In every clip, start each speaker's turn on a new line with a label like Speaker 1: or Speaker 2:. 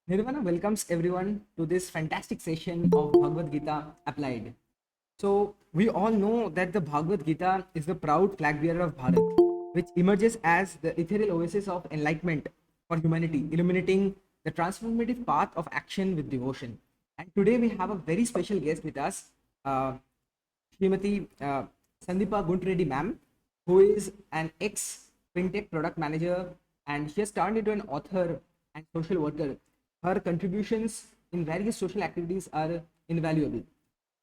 Speaker 1: Nirvana welcomes everyone to this fantastic session of Bhagavad Gita Applied. So, we all know that the Bhagavad Gita is the proud flag bearer of Bharat, which emerges as the ethereal oasis of enlightenment for humanity, illuminating the transformative path of action with devotion. And today we have a very special guest with us, uh, Srimati Sandeepa Guntreddy ma'am, who is an ex fintech product manager, and she has turned into an author and social worker. Her contributions in various social activities are invaluable.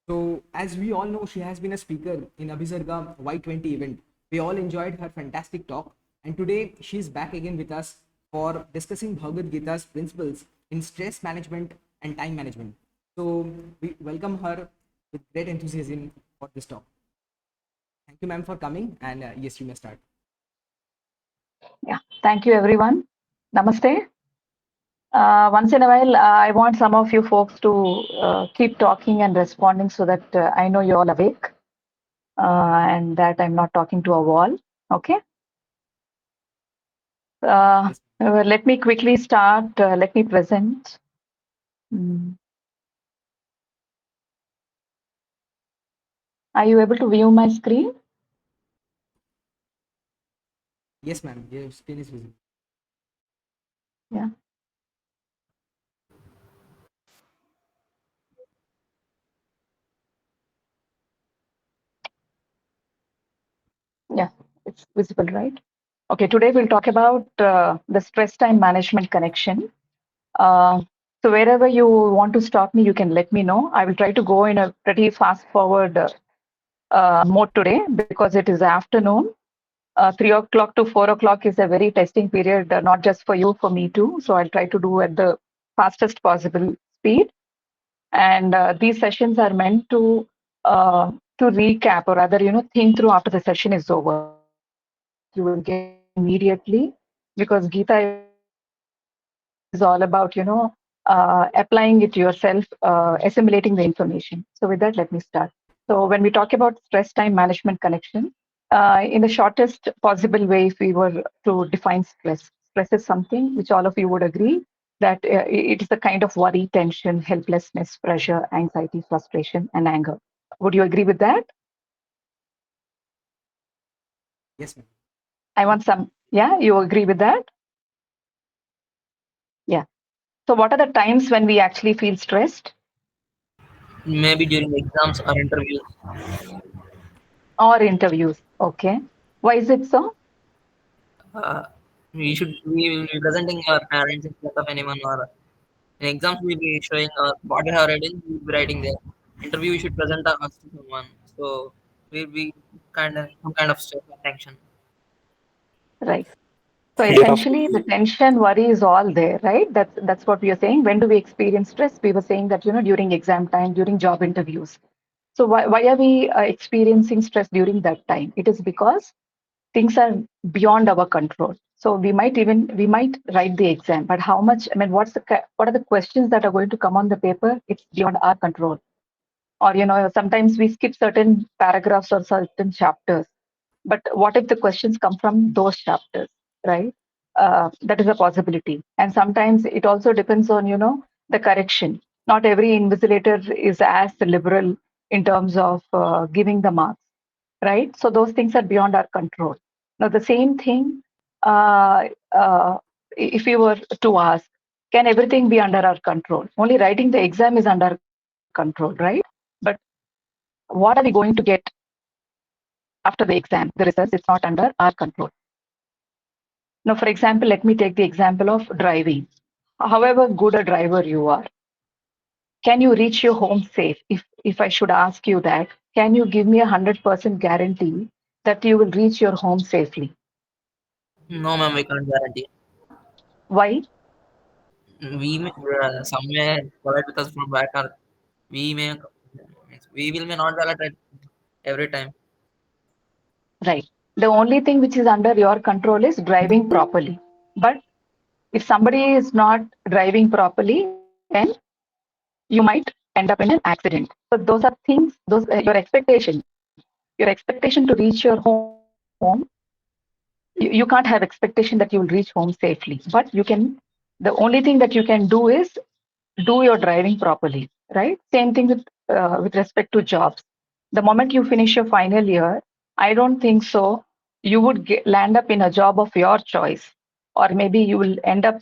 Speaker 1: So, as we all know, she has been a speaker in Abhisarga Y20 event. We all enjoyed her fantastic talk, and today she is back again with us for discussing Bhagavad Gita's principles in stress management and time management. So, we welcome her with great enthusiasm for this talk. Thank you, ma'am, for coming, and yes, you may start.
Speaker 2: Yeah, thank you everyone. Namaste. Once in a while, I want some of you folks to keep talking and responding so that I know you're all awake and that I'm not talking to a wall. Okay.
Speaker 1: Yes,
Speaker 2: Let me quickly start. Let me present. Mm. Are you able to view my screen?
Speaker 1: yes, ma'am. Your screen is visible.
Speaker 2: Yeah. Yeah, it's visible, right? Okay, today we'll talk about the stress time management connection. Uh, so wherever you want to stop me, you can let me know. I will try to go in a pretty fast forward mode today because it is afternoon. 3 o'clock to 4 o'clock is a very testing period, not just for you, for me too. So I'll try to do at the fastest possible speed. And these sessions are meant to recap or rather, think through after the session is over. You will get immediately because Gita is all about, applying it yourself, assimilating the information. So with that, let me start. So when we talk about stress time management connection, in the shortest possible way, if we were to define stress is something which all of you would agree that it is a kind of worry, tension, helplessness, pressure, anxiety, frustration, and anger. Would you agree with that?
Speaker 1: Yes, ma'am.
Speaker 2: I want some. Yeah, you agree with that? Yeah. So what are the times when we actually feel stressed
Speaker 3: Maybe during exams or interviews.
Speaker 2: or interviews? Okay. Why is it so?
Speaker 3: Uh, we will be presenting our parents in front of anyone, or in exams we'll be showing what we have read in, we'll be writing there. Interview we should present us to someone. So we'll be kind of some kind of stress or tension.
Speaker 2: Right. So
Speaker 4: Fear of
Speaker 2: essentially, the tension, worry is all there, right? That's what we are saying. When do we experience stress? We were saying that during exam time, during job interviews. So why are we experiencing stress during that time? It is because things are beyond our control. So we might write the exam, but how much? I mean, what are the questions that are going to come on the paper? It's beyond our control. Or sometimes we skip certain paragraphs or certain chapters. But what if the questions come from those chapters, right? That is a possibility. And sometimes it also depends on the correction. Not every invigilator is as liberal in terms of giving the marks, right? So those things are beyond our control. Now the same thing, uh, uh, if you were to ask, can everything be under our control? Only writing the exam is under control, right? But what are we going to get after the exam, the results? It's not under our control. Now, for example, let me take the example of driving. However good a driver you are, can you reach your home safe? If I should ask you that, can you give me 100% guarantee that you will reach your home safely?
Speaker 3: No, ma'am, we can't guarantee.
Speaker 2: Why?
Speaker 3: We may somewhere collide with us from back, or we may we will may not alert it every time.
Speaker 2: Right. The only thing which is under your control is driving properly. But if somebody is not driving properly, then you might end up in an accident. So those are things, those your expectation to reach your home. You can't have expectation that you will reach home safely, but you can The only thing that you can do is do your driving properly, right? Same thing with respect to jobs. The moment you finish your final year, I don't think so. You would land up in a job of your choice, or maybe you will end up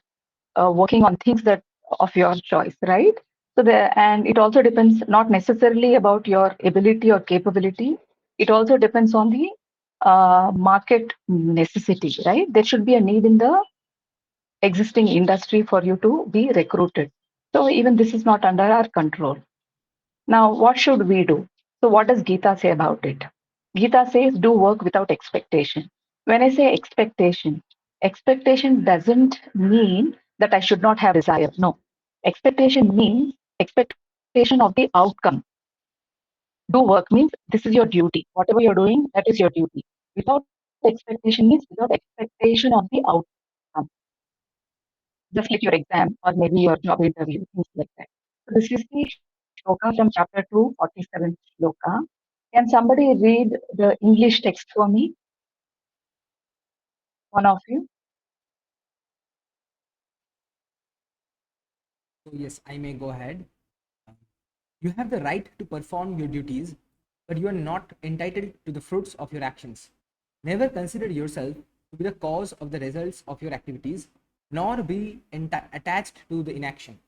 Speaker 2: working on things that of your choice, right? So and it also depends not necessarily about your ability or capability. It also depends on the market necessity, right? There should be a need in the existing industry for you to be recruited. So even this is not under our control. Now, what should we do? So what does Gita say about it? Gita says do work without expectation. When I say expectation, expectation doesn't mean that I should not have desire. No. Expectation means expectation of the outcome. Do work means this is your duty. Whatever you're doing, that is your duty. Without expectation means without expectation of the outcome. Just like your exam or maybe your job interview, things like that. So this is the shloka from chapter 2, 47th shloka. Can somebody read the English text for me? One of you?
Speaker 1: So yes, I may go ahead. You have the right to perform your duties, but you are not entitled to the fruits of your actions. Never consider yourself to be the cause of the results of your activities, nor be attached to the inaction.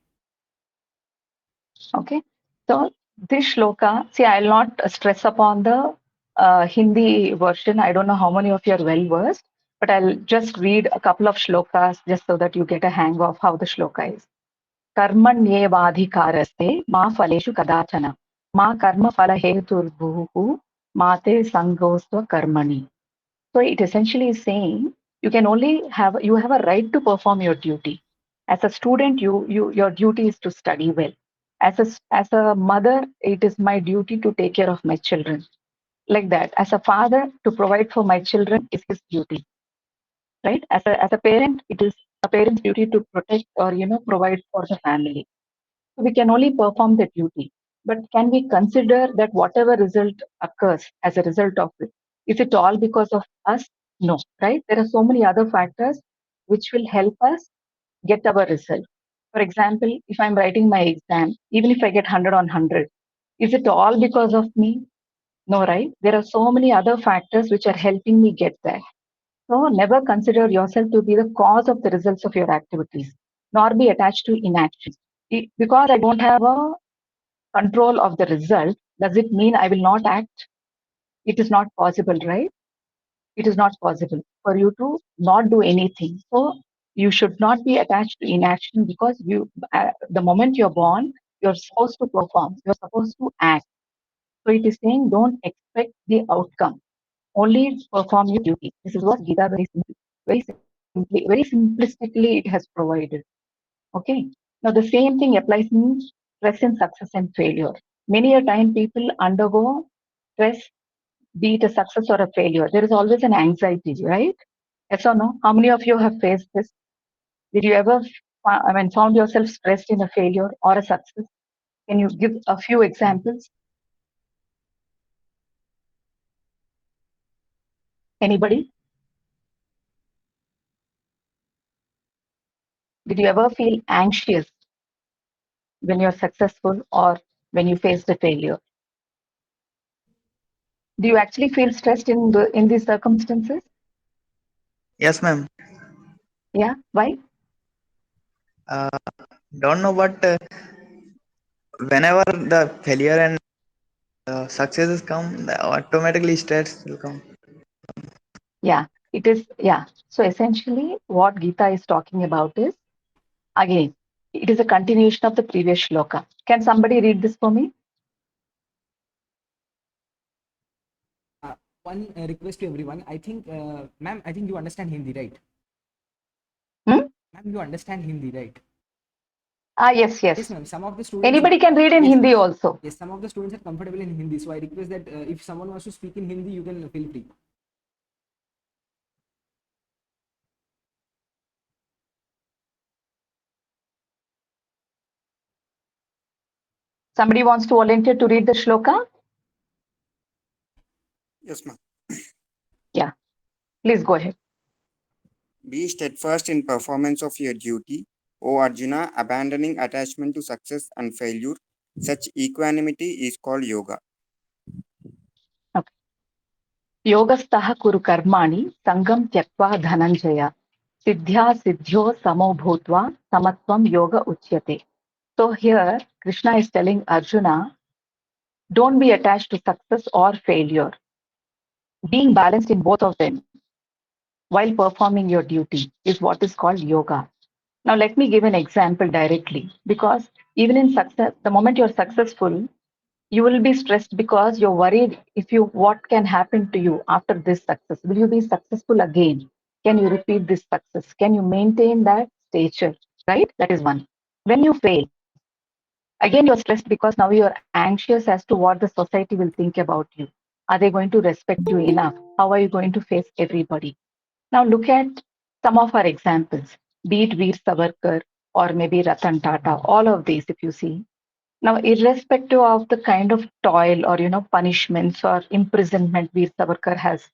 Speaker 2: Okay. So this shloka, see, I'll not stress upon the Hindi version. I don't know how many of you are well versed, but I'll just read a couple of shlokas just so that you get a hang of how the shloka is. कर्मण्येवाधिकारस्ते मा फलेषु कदाचन मा कर्मफलहेतुर्भुः मा ते सङ्गोऽस्त्व कर्मणि. So it essentially is saying you have a right to perform your duty. As a student, your duty is to study well. As a mother, it is my duty to take care of my children. Like that. As a father, to provide for my children is his duty. Right? As a parent, it is a parent's duty to protect or provide for the family. So we can only perform the duty. But can we consider that whatever result occurs as a result of it, is it all because of us? No, right? There are so many other factors which will help us get our result. For example, if I'm writing my exam, even if I get 100 on 100, is it all because of me? No, right? There are so many other factors which are helping me get there. So never consider yourself to be the cause of the results of your activities, nor be attached to inaction. Because I don't have a control of the result, does it mean I will not act? It is not possible, right? It is not possible for you to not do anything. So you should not be attached to inaction because the moment you're born, you're supposed to perform, you're supposed to act. So it is saying don't expect the outcome, only perform your duty. This is what Gita very simplistically it has provided. Okay. Now the same thing applies in stress in success and failure. Many a time people undergo stress, be it a success or a failure. There is always an anxiety, right? Yes or no? How many of you have faced this? Did you ever, found yourself stressed in a failure or a success? Can you give a few examples? Anybody? Did you ever feel anxious when you're successful or when you faced a failure? Do you actually feel stressed in these circumstances?
Speaker 4: Yes, ma'am.
Speaker 2: Yeah. Why?
Speaker 4: Uh, don't know, but whenever the failure and successes come, automatically stress will come.
Speaker 2: Yeah. It is. Yeah. So essentially, what Gita is talking about is again, it is a continuation of the previous shloka. Can somebody read this for me?
Speaker 1: Uh, one request to everyone. I think, ma'am, I think you understand Hindi, right?
Speaker 2: Hmm?
Speaker 1: Ma'am, you understand Hindi, right?
Speaker 2: Yes,
Speaker 1: Yes,
Speaker 2: yes.
Speaker 1: ma'am. Some of the students,
Speaker 2: Anybody can read in
Speaker 1: yes, ma'am.
Speaker 2: Hindi also.
Speaker 1: Yes, some of the students are comfortable in Hindi. So I request that if someone wants to speak in Hindi, you can feel free.
Speaker 2: Somebody wants to volunteer to read the shloka?
Speaker 5: Yes, ma'am.
Speaker 2: Yeah, please go ahead.
Speaker 5: Be steadfast in performance of your duty. O Arjuna, abandoning attachment to success and failure, such equanimity is called yoga.
Speaker 2: Okay. Yogastaha kuru karmani sangam tyaktva dhananjaya. Siddhya siddhyo samo bhutva samatvam yoga uchyate. So here Krishna is telling Arjuna, don't be attached to success or failure. Being balanced in both of them while performing your duty is what is called yoga. Now, let me give an example directly because even in success, the moment you're successful, you will be stressed because you're worried if you what can happen to you after this success. Will you be successful again? Can you repeat this success? Can you maintain that stature? Right? That is one. When you fail, again you're stressed because now you're anxious as to what the society will think about you. Are they going to respect you enough? How are you going to face everybody? Now look at some of our examples, be it Veer Savarkar or maybe Ratan Tata, all of these, if you see. Now, irrespective of the kind of toil or punishments or imprisonment Veer Savarkar has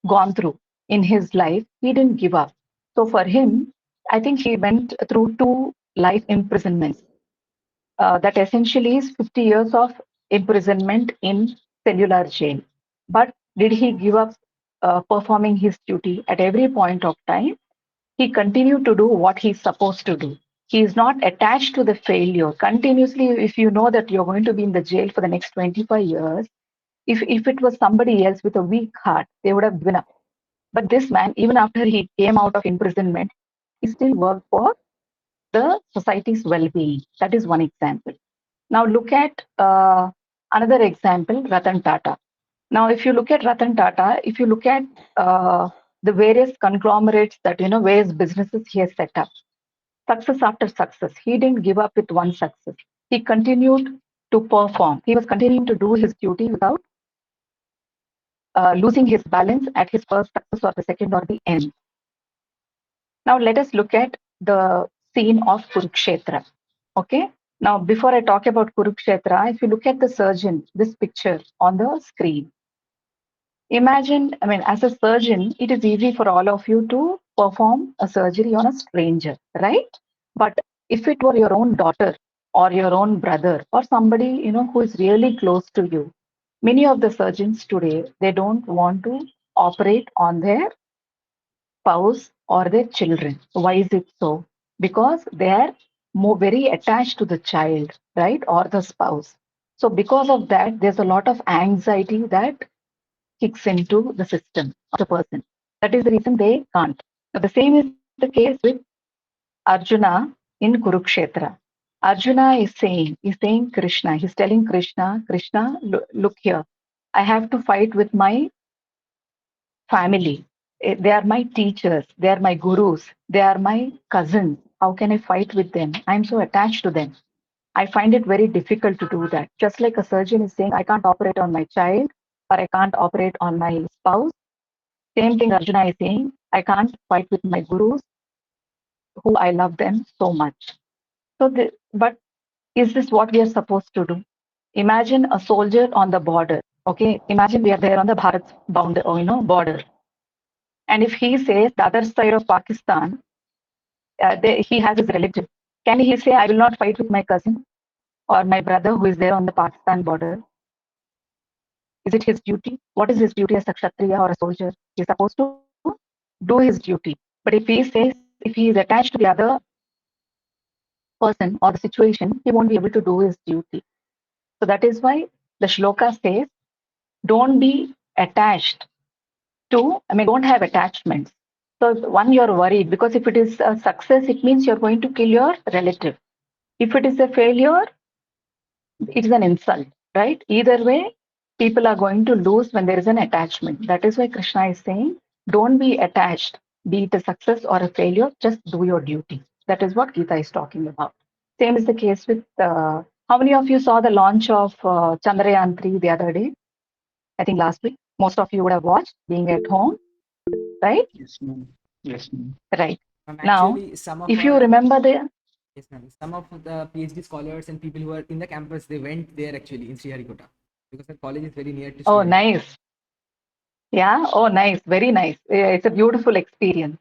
Speaker 2: gone through in his life, he didn't give up. So for him, I think he went through two life imprisonments. That essentially is 50 years of imprisonment in cellular jail. But did he give up performing his duty at every point of time? He continued to do what he's supposed to do. He is not attached to the failure. Continuously, if you know that you're going to be in the jail for the next 25 years, if it was somebody else with a weak heart, they would have given up. But this man, even after he came out of imprisonment, he still worked for the society's well-being. That is one example. Now look at another example, Ratan Tata. Now, if you look at Ratan Tata, if you look at the various conglomerates that various businesses he has set up, success after success, he didn't give up with one success. He continued to perform. He was continuing to do his duty without losing his balance at his first success or the second or the end. Now, let us look at the scene of Kurukshetra. Okay. Now, before I talk about Kurukshetra, if you look at the surgeon, this picture on the screen, imagine, I mean, as a surgeon, it is easy for all of you to perform a surgery on a stranger, right? But if it were your own daughter or your own brother or somebody, who is really close to you, many of the surgeons today, they don't want to operate on their spouse or their children. Why is it so? Because they are more very attached to the child, right? Or the spouse. So because of that, there's a lot of anxiety that kicks into the system of the person. That is the reason they can't. Now, the same is the case with Arjuna in Kurukshetra. Arjuna is saying Krishna, he's telling Krishna, Krishna, look here, I have to fight with my family. They are my teachers, they are my gurus, they are my cousins. How can I fight with them? I'm so attached to them. I find it very difficult to do that. Just like a surgeon is saying, I can't operate on my child or I can't operate on my spouse. Same thing Arjuna is saying, I can't fight with my gurus who I love them so much. But is this what we are supposed to do? Imagine a soldier on the border. Okay, imagine we are there on the Bharat bound, border, and if he says the other side of Pakistan, he has his relative. Can he say, I will not fight with my cousin or my brother who is there on the Pakistan border? Is it his duty? What is his duty as a Kshatriya or a soldier? He's supposed to do his duty. But if he says, if he is attached to the other person or the situation, he won't be able to do his duty. So that is why the shloka says, don't be attached don't have attachments. So one, you're worried because if it is a success, it means you're going to kill your relative. If it is a failure, it is an insult, right? Either way, people are going to lose when there is an attachment. That is why Krishna is saying, don't be attached, be it a success or a failure, just do your duty. That is what Gita is talking about. Same is the case with, how many of you saw the launch of Chandrayaan 3 the other day? I think last week. Most of you would have watched being at home, right?
Speaker 6: Yes, ma'am. Yes, ma'am.
Speaker 2: Right. Now,
Speaker 1: Actually, some of
Speaker 2: if you
Speaker 1: our
Speaker 2: remember the,
Speaker 1: yes, ma'am. Some of the PhD scholars and people who are in the campus, they went there actually in Sriharikota because the college is very near to
Speaker 2: oh,
Speaker 1: Sriharikota.
Speaker 2: nice. Yeah. Oh, nice. Very nice. It's a beautiful experience.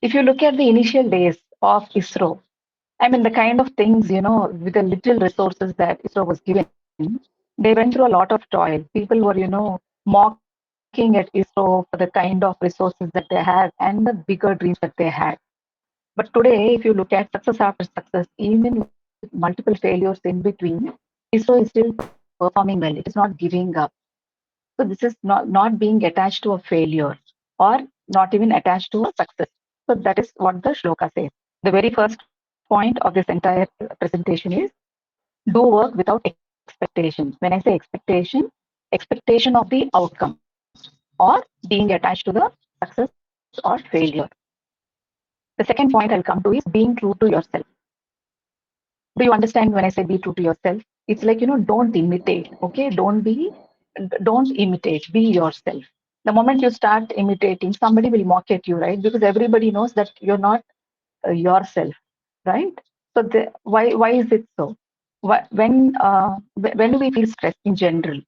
Speaker 2: If you look at the initial days of ISRO, I mean, the kind of things, with the little resources that ISRO was given, they went through a lot of toil. People were, mocking at ISRO for the kind of resources that they had and the bigger dreams that they had. But today, if you look at success after success, even with multiple failures in between, ISRO is still performing well. It is not giving up. So this is not being attached to a failure or not even attached to a success. So that is what the shloka says. The very first point of this entire presentation is do work without expectations. When I say expectation of the outcome or being attached to the success or failure. The second point I'll come to is being true to yourself. Do you understand when I say be true to yourself? It's like, don't imitate, okay? Don't imitate, be yourself. The moment you start imitating, somebody will mock at you, right? Because everybody knows that you're not yourself, right? So why is it so? When do we feel stress in general?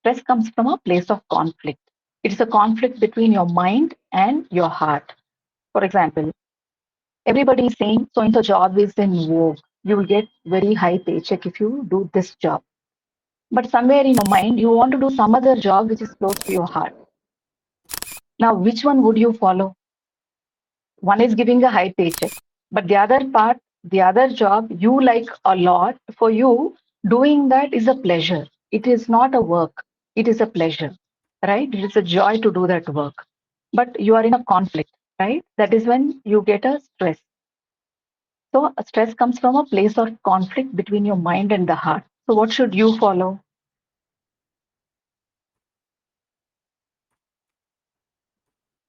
Speaker 2: Stress comes from a place of conflict. It is a conflict between your mind and your heart. For example, everybody is saying so and so job is in vogue. You will get very high paycheck if you do this job. But somewhere in your mind, you want to do some other job which is close to your heart. Now, which one would you follow? One is giving a high paycheck, but the other part, the other job you like a lot, for you, doing that is a pleasure. It is not a work, it is a pleasure, right? It is a joy to do that work. But you are in a conflict, right? That is when you get a stress. So, stress comes from a place of conflict between your mind and the heart. So, what should you follow?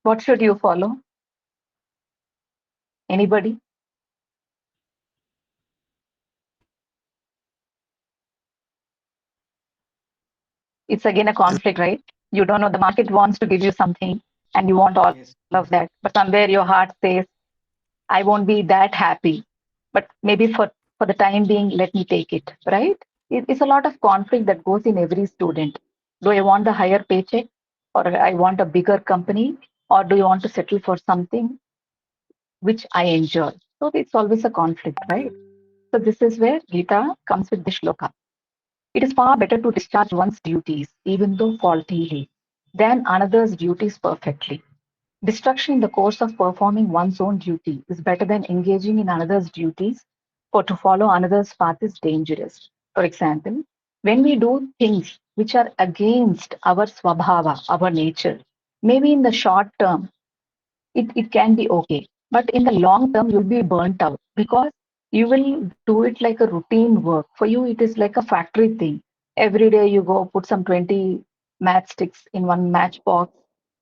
Speaker 2: What should you follow? Anybody? It's again a conflict, right? You don't know, the market wants to give you something and you want all of
Speaker 1: Yes.
Speaker 2: that. But somewhere your heart says, I won't be that happy. But maybe for the time being, let me take it, right? It's a lot of conflict that goes in every student. Do I want the higher paycheck or I want a bigger company or do you want to settle for something which I enjoy? So it's always a conflict, right? So this is where Gita comes with this shloka. It is far better to discharge one's duties, even though faultily, than another's duties perfectly. Destruction in the course of performing one's own duty is better than engaging in another's duties, for to follow another's path is dangerous. For example, when we do things which are against our swabhava, our nature, maybe in the short term it can be okay. But in the long term, you'll be burnt out because you will do it like a routine work. For you, it is like a factory thing. Every day you go put some 20 matchsticks in one matchbox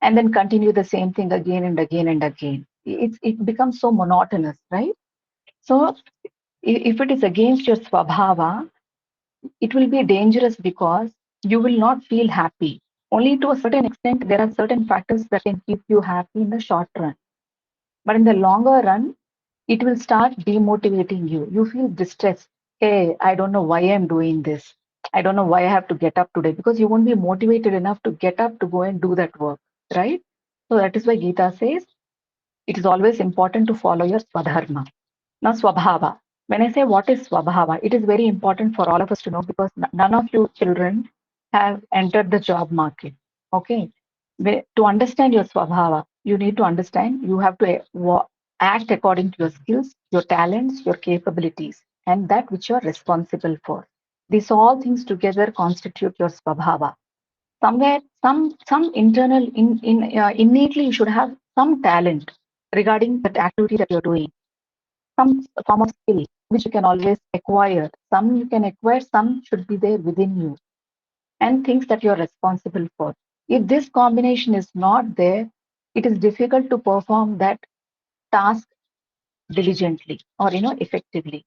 Speaker 2: and then continue the same thing again and again and again. It becomes so monotonous, right? So if it is against your swabhava, it will be dangerous because you will not feel happy. Only to a certain extent, there are certain factors that can keep you happy in the short run, but in the longer run, it will start demotivating you. You feel distressed. Hey, I don't know why I'm doing this. I don't know why I have to get up today because you won't be motivated enough to get up to go and do that work, right? So that is why Gita says it is always important to follow your swadharma. Now, swabhava. When I say what is swabhava, it is very important for all of us to know because none of you children have entered the job market. Okay. To understand your swabhava, you need to understand you have to act according to your skills, your talents, your capabilities, and that which you are responsible for. These all things together constitute your swabhava. Somewhere, some internal, innately, you should have some talent regarding that activity that you're doing, some form of skill which you can always acquire. Some you can acquire, some should be there within you, and things that you're responsible for. If this combination is not there, it is difficult to perform that task diligently or effectively.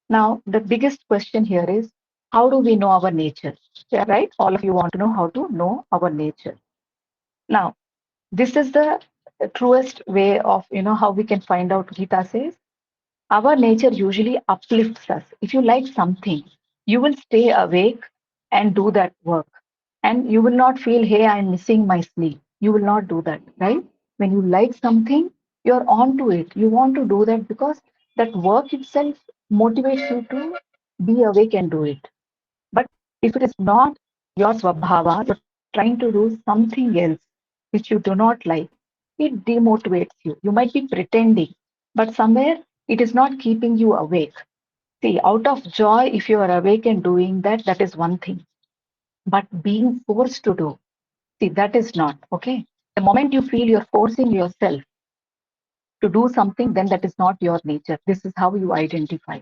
Speaker 2: Now, the biggest question here is how do we know our nature? Yeah, right? All of you want to know how to know our nature. Now, this is the truest way of how we can find out. Gita says our nature usually uplifts us. If you like something, you will stay awake and do that work. And you will not feel, hey, I'm missing my sleep. You will not do that, right? When you like something, you're on to it. You want to do that because that work itself motivates you to be awake and do it. But if it is not your swabhava, you're trying to do something else which you do not like, it demotivates you. You might be pretending, but somewhere it is not keeping you awake. See, out of joy, if you are awake and doing that, that is one thing. But being forced to do, see, that is not okay. The moment you feel you're forcing yourself to do something, then that is not your nature. This is how you identify.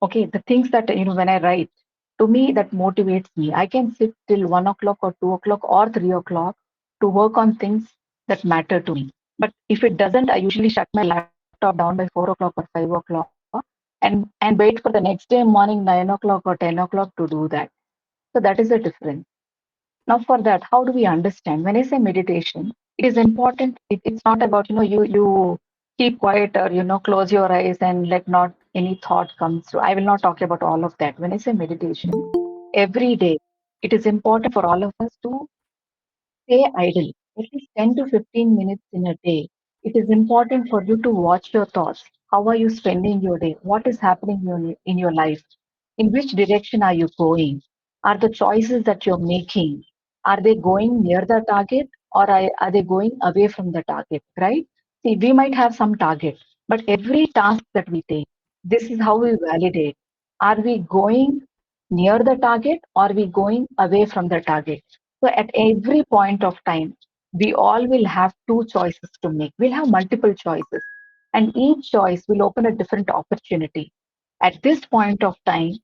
Speaker 2: Okay, the things that, when I write, to me, that motivates me. I can sit till 1 o'clock or 2 o'clock or 3 o'clock to work on things that matter to me. But if it doesn't, I usually shut my laptop down by 4 o'clock or 5 o'clock and wait for the next day morning, 9 o'clock or 10 o'clock to do that. So that is the difference. Now, for that, how do we understand? When I say meditation, it is important. It's not about, you keep quiet or, close your eyes and let not any thought comes through. I will not talk about all of that. When I say meditation, every day, it is important for all of us to stay idle, at least 10 to 15 minutes in a day. It is important for you to watch your thoughts. How are you spending your day? What is happening in your life? In which direction are you going? Are the choices that you're making, are they going near the target or are they going away from the target, right? See, we might have some target, but every task that we take, this is how we validate. Are we going near the target or are we going away from the target? So at every point of time, we all will have two choices to make. We'll have multiple choices, and each choice will open a different opportunity. At this point of time,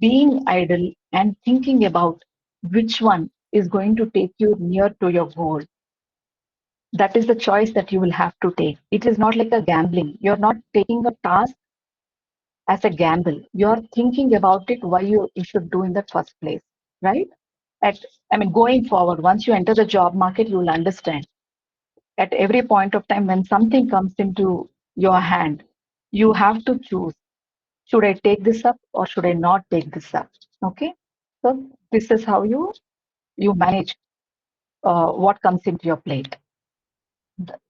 Speaker 2: being idle and thinking about which one is going to take you near to your goal, that is the choice that you will have to take. It is not like a gambling. You're not taking a task as a gamble. You're thinking about it why you should do in the first place, right? At going forward, once you enter the job market, you will understand at every point of time when something comes into your hand, you have to choose, should I take this up or should I not take this up? Okay. So this is how you manage what comes into your plate.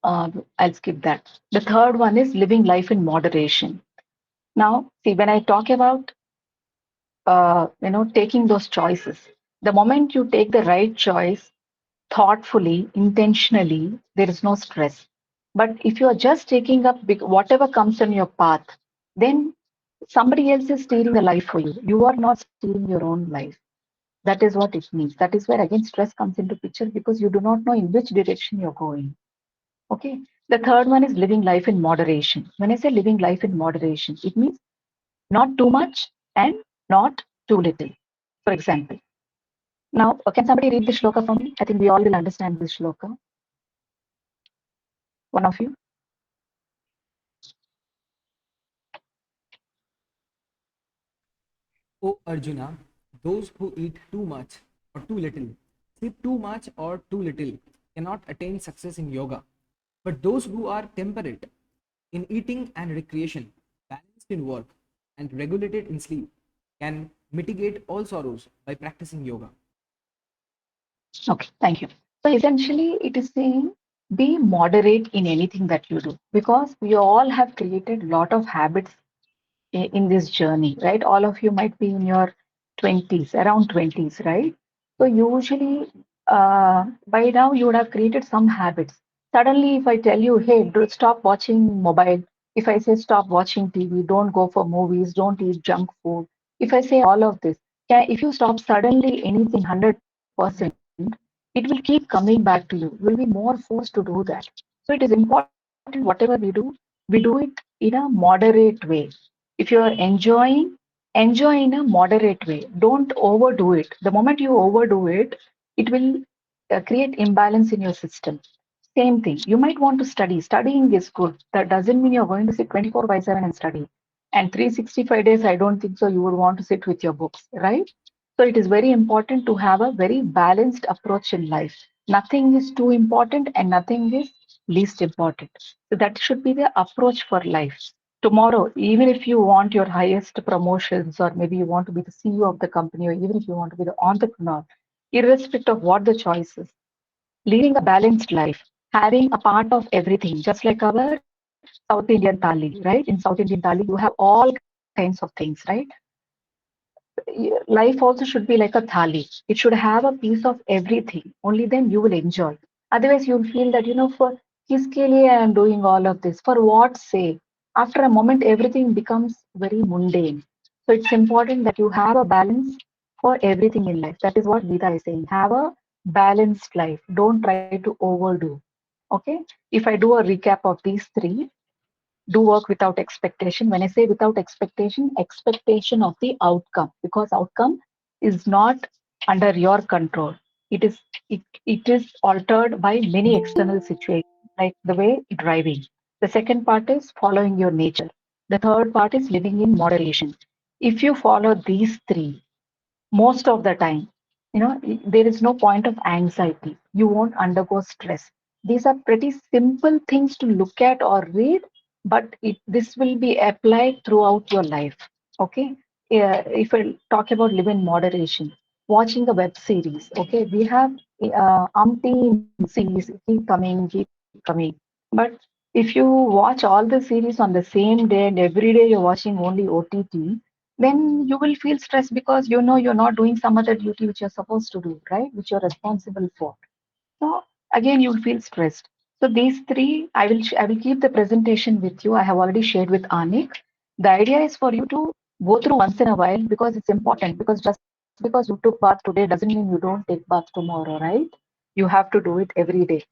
Speaker 2: I'll skip that. The third one is living life in moderation. Now, see, when I talk about taking those choices, the moment you take the right choice thoughtfully, intentionally, there is no stress. But if you are just taking up whatever comes on your path, then somebody else is steering the life for you. You are not steering your own life. That is what it means. That is where again stress comes into picture because you do not know in which direction you're going. Okay. The third one is living life in moderation. When I say living life in moderation, it means not too much and not too little. For example, now can somebody read the shloka for me? I think we all will understand this shloka. One of you.
Speaker 1: O Arjuna, those who eat too much or too little, sleep too much or too little, cannot attain success in yoga. But those who are temperate in eating and recreation, balanced in work, and regulated in sleep, can mitigate all sorrows by practicing yoga.
Speaker 2: Okay, thank you. So essentially, it is saying be moderate in anything that you do because we all have created a lot of habits in this journey, right? All of you might be in your 20s, around 20s, right? So usually, by now you would have created some habits. Suddenly, if I tell you, hey, stop watching mobile, if I say stop watching TV, don't go for movies, don't eat junk food, if I say all of this, if you stop suddenly anything 100%, it will keep coming back to you. You will be more forced to do that. So it is important, whatever we do it in a moderate way. If you are enjoying, enjoy in a moderate way. Don't overdo it. The moment you overdo it, it will create imbalance in your system. Same thing. You might want to study. Studying is good. That doesn't mean you're going to sit 24 by 7 and study. And 365 days, I don't think so. You would want to sit with your books, right? So it is very important to have a very balanced approach in life. Nothing is too important and nothing is least important. So that should be the approach for life. Tomorrow, even if you want your highest promotions, or maybe you want to be the CEO of the company, or even if you want to be the entrepreneur, irrespective of what the choice is, leading a balanced life, having a part of everything, just like our South Indian thali, right? In South Indian thali, you have all kinds of things, right? Life also should be like a thali. It should have a piece of everything. Only then you will enjoy. Otherwise, you'll feel that, for kiske liye I am doing all of this. For what sake? After a moment, everything becomes very mundane. So it's important that you have a balance for everything in life. That is what Gita is saying. Have a balanced life. Don't try to overdo. Okay? If I do a recap of these three, do work without expectation. When I say without expectation, expectation of the outcome, because outcome is not under your control. It is altered by many external situations, like the way driving. The second part is following your nature. The third part is living in moderation. If you follow these three, most of the time, there is no point of anxiety. You won't undergo stress. These are pretty simple things to look at or read, but this will be applied throughout your life. Okay. If I talk about live in moderation, watching a web series, okay, we have umpteen series keep coming. But if you watch all the series on the same day and every day you're watching only OTT, then you will feel stressed because you're not doing some other duty which you're supposed to do, right? Which you're responsible for. So again, you'll feel stressed. So these three, I will keep the presentation with you. I have already shared with Anik. The idea is for you to go through once in a while because it's important. Because just because you took bath today doesn't mean you don't take bath tomorrow, right? You have to do it every day.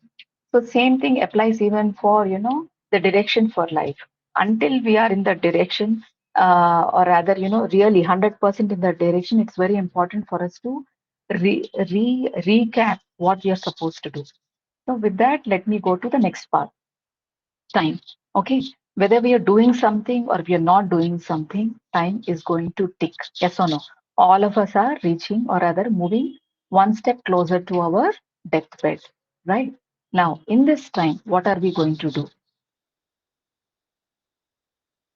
Speaker 2: So same thing applies even for, the direction for life. Until we are in the direction, or rather, really 100% in that direction, it's very important for us to recap what we are supposed to do. So with that, let me go to the next part, time. Okay. Whether we are doing something or we are not doing something, time is going to tick. Yes or no? All of us are reaching or rather moving one step closer to our deathbed, right? Now, in this time, what are we going to do?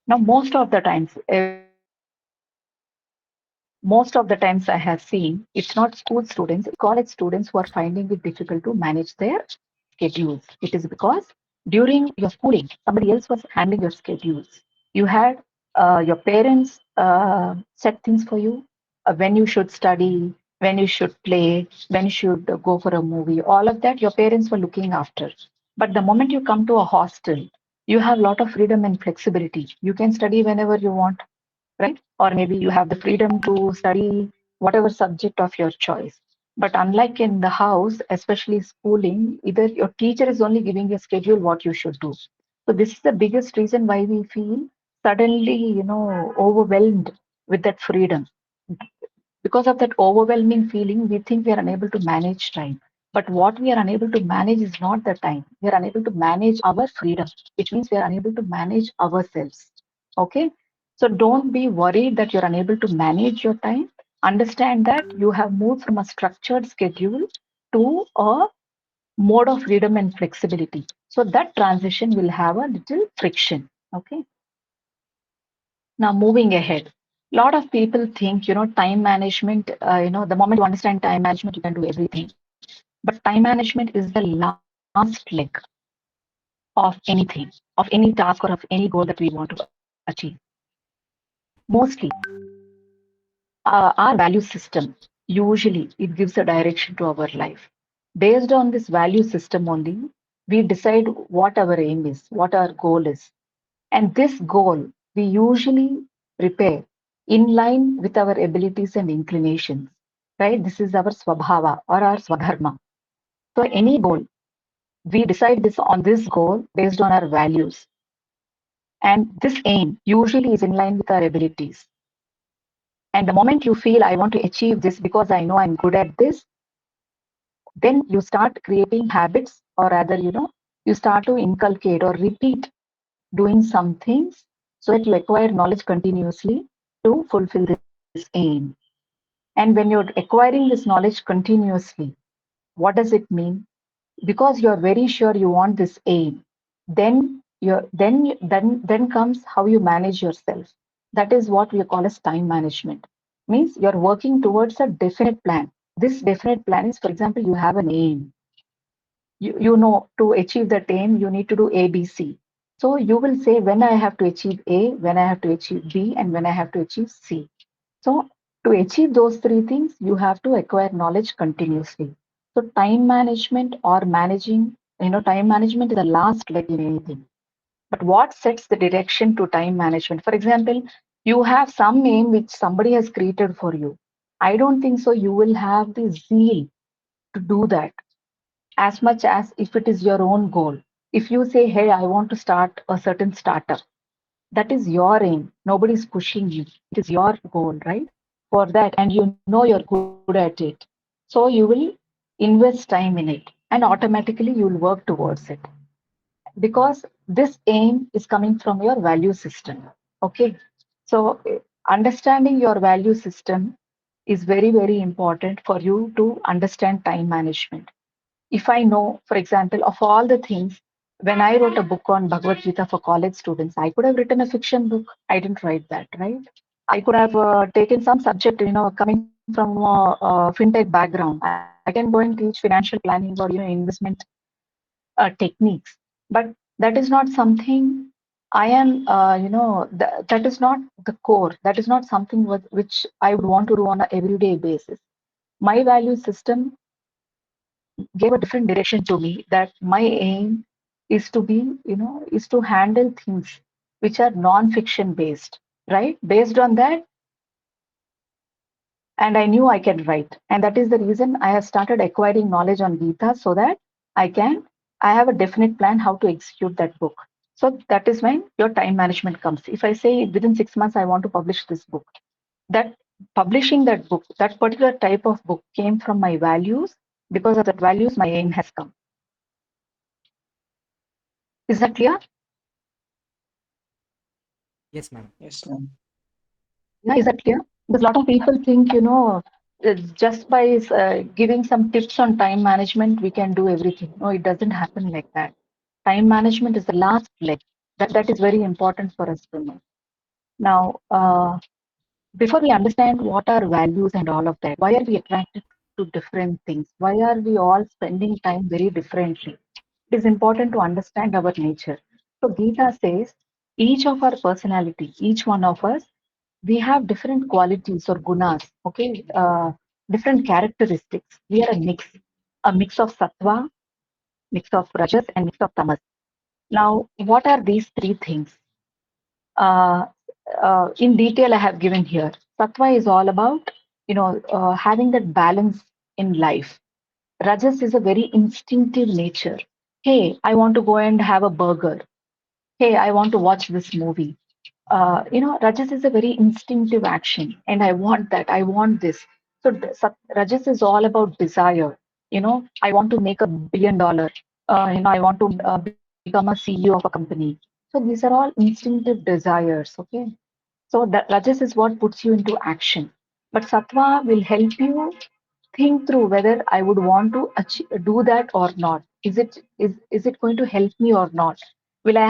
Speaker 2: Now, most of the times I have seen it's not school students, it's college students who are finding it difficult to manage their schedules. It is because during your schooling, somebody else was handling your schedules. You had your parents set things for you, when you should study, when you should play, when you should go for a movie. All of that your parents were looking after. But the moment you come to a hostel, you have a lot of freedom and flexibility. You can study whenever you want, right? Or maybe you have the freedom to study whatever subject of your choice. But unlike in the house, especially schooling, either your teacher is only giving you a schedule what you should do. So this is the biggest reason why we feel suddenly, overwhelmed with that freedom. Because of that overwhelming feeling, we think we are unable to manage time. But what we are unable to manage is not the time. We are unable to manage our freedom, which means we are unable to manage ourselves. Okay? So don't be worried that you're unable to manage your time. Understand that you have moved from a structured schedule to a mode of freedom and flexibility. So that transition will have a little friction. Okay? Now, moving ahead, a lot of people think, time management, the moment you understand time management, you can do everything. But time management is the last leg of anything, of any task or of any goal that we want to achieve. Mostly, our value system, usually, it gives a direction to our life. Based on this value system only, we decide what our aim is, what our goal is. And this goal we usually prepare in line with our abilities and inclinations, right? This is our swabhava or our swadharma. So any goal, we decide this on this goal based on our values. And this aim usually is in line with our abilities. And the moment you feel I want to achieve this because I know I'm good at this, then you start creating habits, or rather, you start to inculcate or repeat doing some things so that you acquire knowledge continuously to fulfill this aim. And when you're acquiring this knowledge continuously, what does it mean? Because you're very sure you want this aim, then comes how you manage yourself. That is what we call as time management. Means you're working towards a definite plan. This definite plan is, for example, you have an aim. You know, to achieve that aim, you need to do ABC. So you will say when I have to achieve A, when I have to achieve B, and when I have to achieve C. So to achieve those three things, you have to acquire knowledge continuously. So time management or managing, time management is the last leg in anything. But what sets the direction to time management? For example, you have some aim which somebody has created for you. I don't think so. You will have the zeal to do that as much as if it is your own goal. If you say, hey, I want to start a certain startup, that is your aim. Nobody's pushing you. It is your goal, right? For that, and you know you're good at it. So you will invest time in it, and automatically you will work towards it because this aim is coming from your value system. Okay. So understanding your value system is very, very important for you to understand time management. If I know, for example, of all the things, when I wrote a book on Bhagavad Gita for college students, I could have written a fiction book. I didn't write that, right? I could have taken some subject, coming from a fintech background. I can go and teach financial planning or, investment techniques. But that is not something I am, that is not the core. That is not something which I would want to do on an everyday basis. My value system gave a different direction to me that my aim is to be, is to handle things which are non-fiction based, right? Based on that, and I knew I can write. And that is the reason I have started acquiring knowledge on Gita so that I have a definite plan how to execute that book. So that is when your time management comes. If I say within 6 months, I want to publish this book, that publishing that book, that particular type of book came from my values. Because of that values, my aim has come. Is that clear?
Speaker 1: Yes, ma'am.
Speaker 6: Yes, ma'am.
Speaker 2: Yeah, is that clear? Because a lot of people think, just by giving some tips on time management, we can do everything. No, it doesn't happen like that. Time management is the last leg. That is very important for us to know. Now, before we understand what are values and all of that, why are we attracted to different things? Why are we all spending time very differently? It is important to understand our nature. So Gita says each of our personality, each one of us, we have different qualities or gunas, okay, different characteristics. We are a mix of sattva, mix of rajas, and mix of tamas. Now, what are these three things? Uh, in detail, I have given here. Sattva is all about, having that balance in life. Rajas is a very instinctive nature. Hey, I want to go and have a burger. Hey, I want to watch this movie. Rajas is a very instinctive action, and I want that. I want this. So Rajas is all about desire. I want to make $1 billion. I want to become a CEO of a company. So these are all instinctive desires. Okay. So that Rajas is what puts you into action. But Sattva will help you think through whether I would want to do that or not. Is it going to help me or not? Will I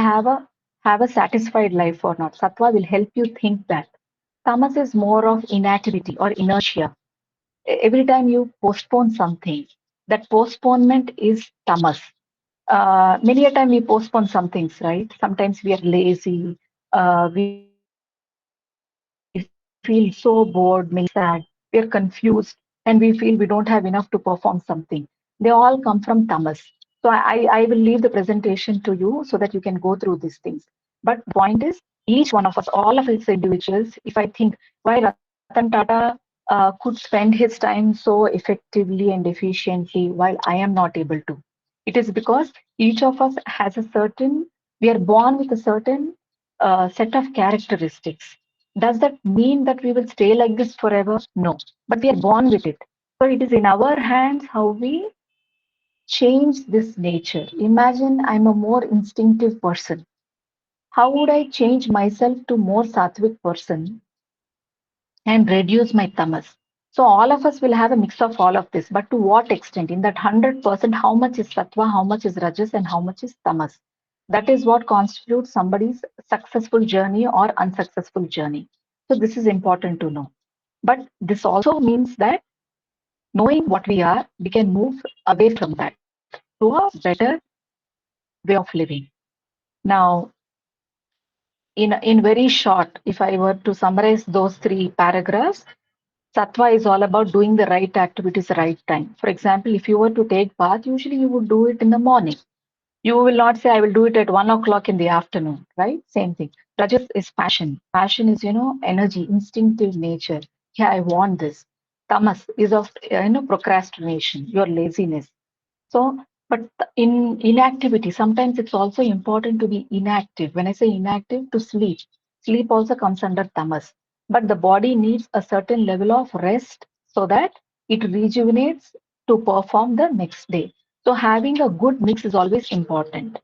Speaker 2: have a satisfied life or not? Sattva will help you think that. Tamas is more of inactivity or inertia. Every time you postpone something, that postponement is tamas. Many a time we postpone some things, right? Sometimes we are lazy, we feel so bored, many sad, we are confused, and we feel we don't have enough to perform something. They all come from tamas. So I will leave the presentation to you so that you can go through these things. But the point is, each one of us, all of us individuals, if I think why Ratan Tata could spend his time so effectively and efficiently while I am not able to, it is because each of us has a certain, we are born with a certain set of characteristics. Does that mean that we will stay like this forever? No, but we are born with it. So it is in our hands how we change this nature. Imagine I'm a more instinctive person. How would I change myself to more sattvic person and reduce my tamas? So all of us will have a mix of all of this, but to what extent? In that 100%, how much is sattva, how much is rajas, and how much is tamas? That is what constitutes somebody's successful journey or unsuccessful journey. So this is important to know. But this also means that knowing what we are, we can move away from that to a better way of living. Now, in very short, if I were to summarize those three paragraphs, Sattva is all about doing the right activities right time. For example, if you were to take bath, usually you would do it in the morning. You will not say, I will do it at 1 o'clock in the afternoon, right? Same thing. Rajas is passion. Passion is, energy, instinctive nature. Yeah, I want this. Tamas is of, procrastination, your laziness. So, but in inactivity, sometimes it's also important to be inactive. When I say inactive, to sleep. Sleep also comes under tamas. But the body needs a certain level of rest so that it rejuvenates to perform the next day. So having a good mix is always important.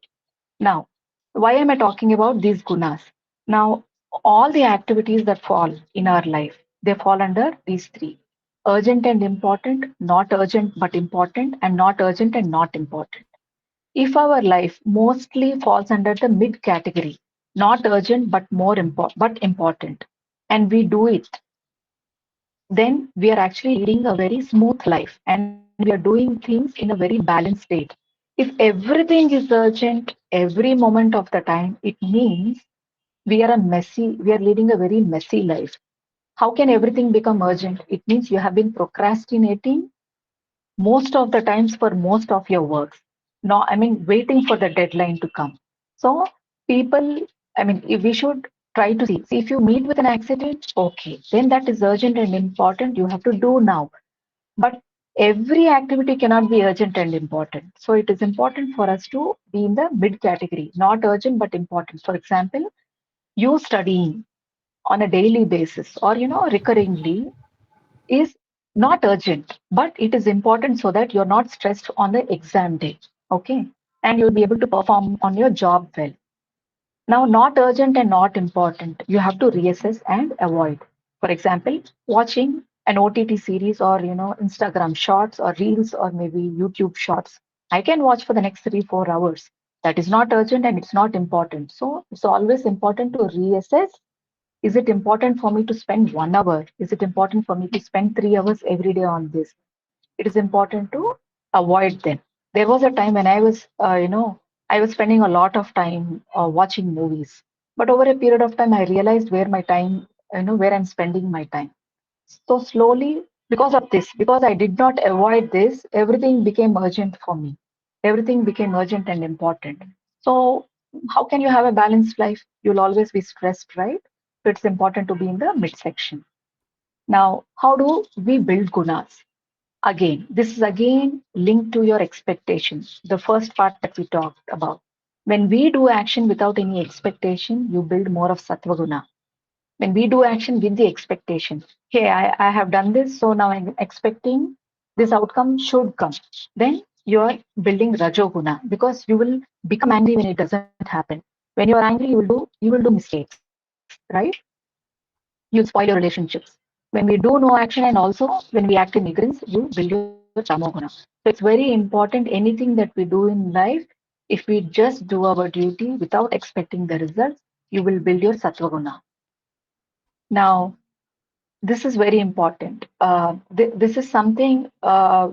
Speaker 2: Now, why am I talking about these gunas? Now, all the activities that fall in our life, they fall under these three: urgent and important, not urgent but important, and not urgent and not important. If our life mostly falls under the mid category, not urgent but but important, and we do it, then we are actually leading a very smooth life and we are doing things in a very balanced state. If everything is urgent every moment of the time, it means we are leading a very messy life. How can everything become urgent? It means you have been procrastinating most of the times for most of your works. No, I mean, waiting for the deadline to come. So, people, I mean, if we should try to see if you meet with an accident, okay, then that is urgent and important. You have to do now. But every activity cannot be urgent and important. So, it is important for us to be in the mid category, not urgent but important. For example, you studying on a daily basis or recurringly is not urgent, but it is important so that you're not stressed on the exam day. Okay. And you'll be able to perform on your job well. Now, not urgent and not important, you have to reassess and avoid. For example, watching an OTT series or Instagram shorts or reels or maybe YouTube shorts. I can watch for the next 3-4 hours. That is not urgent and it's not important. So it's always important to reassess. Is it important for me to spend 1 hour? Is it important for me to spend 3 hours every day on this? It is important to avoid them. There was a time when I was spending a lot of time watching movies. But over a period of time, I realized where my time, where I'm spending my time. So slowly, because of this, because I did not avoid this, everything became urgent for me. Everything became urgent and important. So, how can you have a balanced life? You'll always be stressed, right? So, it's important to be in the midsection. Now, how do we build gunas? Again, this is again linked to your expectations. The first part that we talked about. When we do action without any expectation, you build more of sattva guna. When we do action with the expectation, hey, I have done this, so now I'm expecting this outcome should come. Then you're building rajoguna because you will become angry when it doesn't happen. When you're angry, you will do mistakes, right? You'll spoil your relationships. When we do no action and also when we act in ignorance, you build your tamoguna. So it's very important anything that we do in life, if we just do our duty without expecting the results, you will build your sattva. Now, this is very important. This is something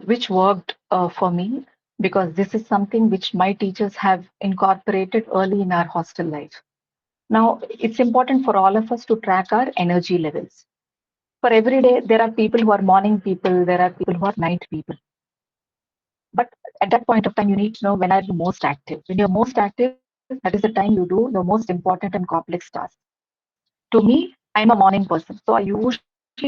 Speaker 2: which worked for me because this is something which my teachers have incorporated early in our hostel life. Now, it's important for all of us to track our energy levels. For every day, there are people who are morning people, there are people who are night people. But at that point of time, you need to know when are you most active. When you're most active, that is the time you do your most important and complex tasks. To me, I'm a morning person. So I usually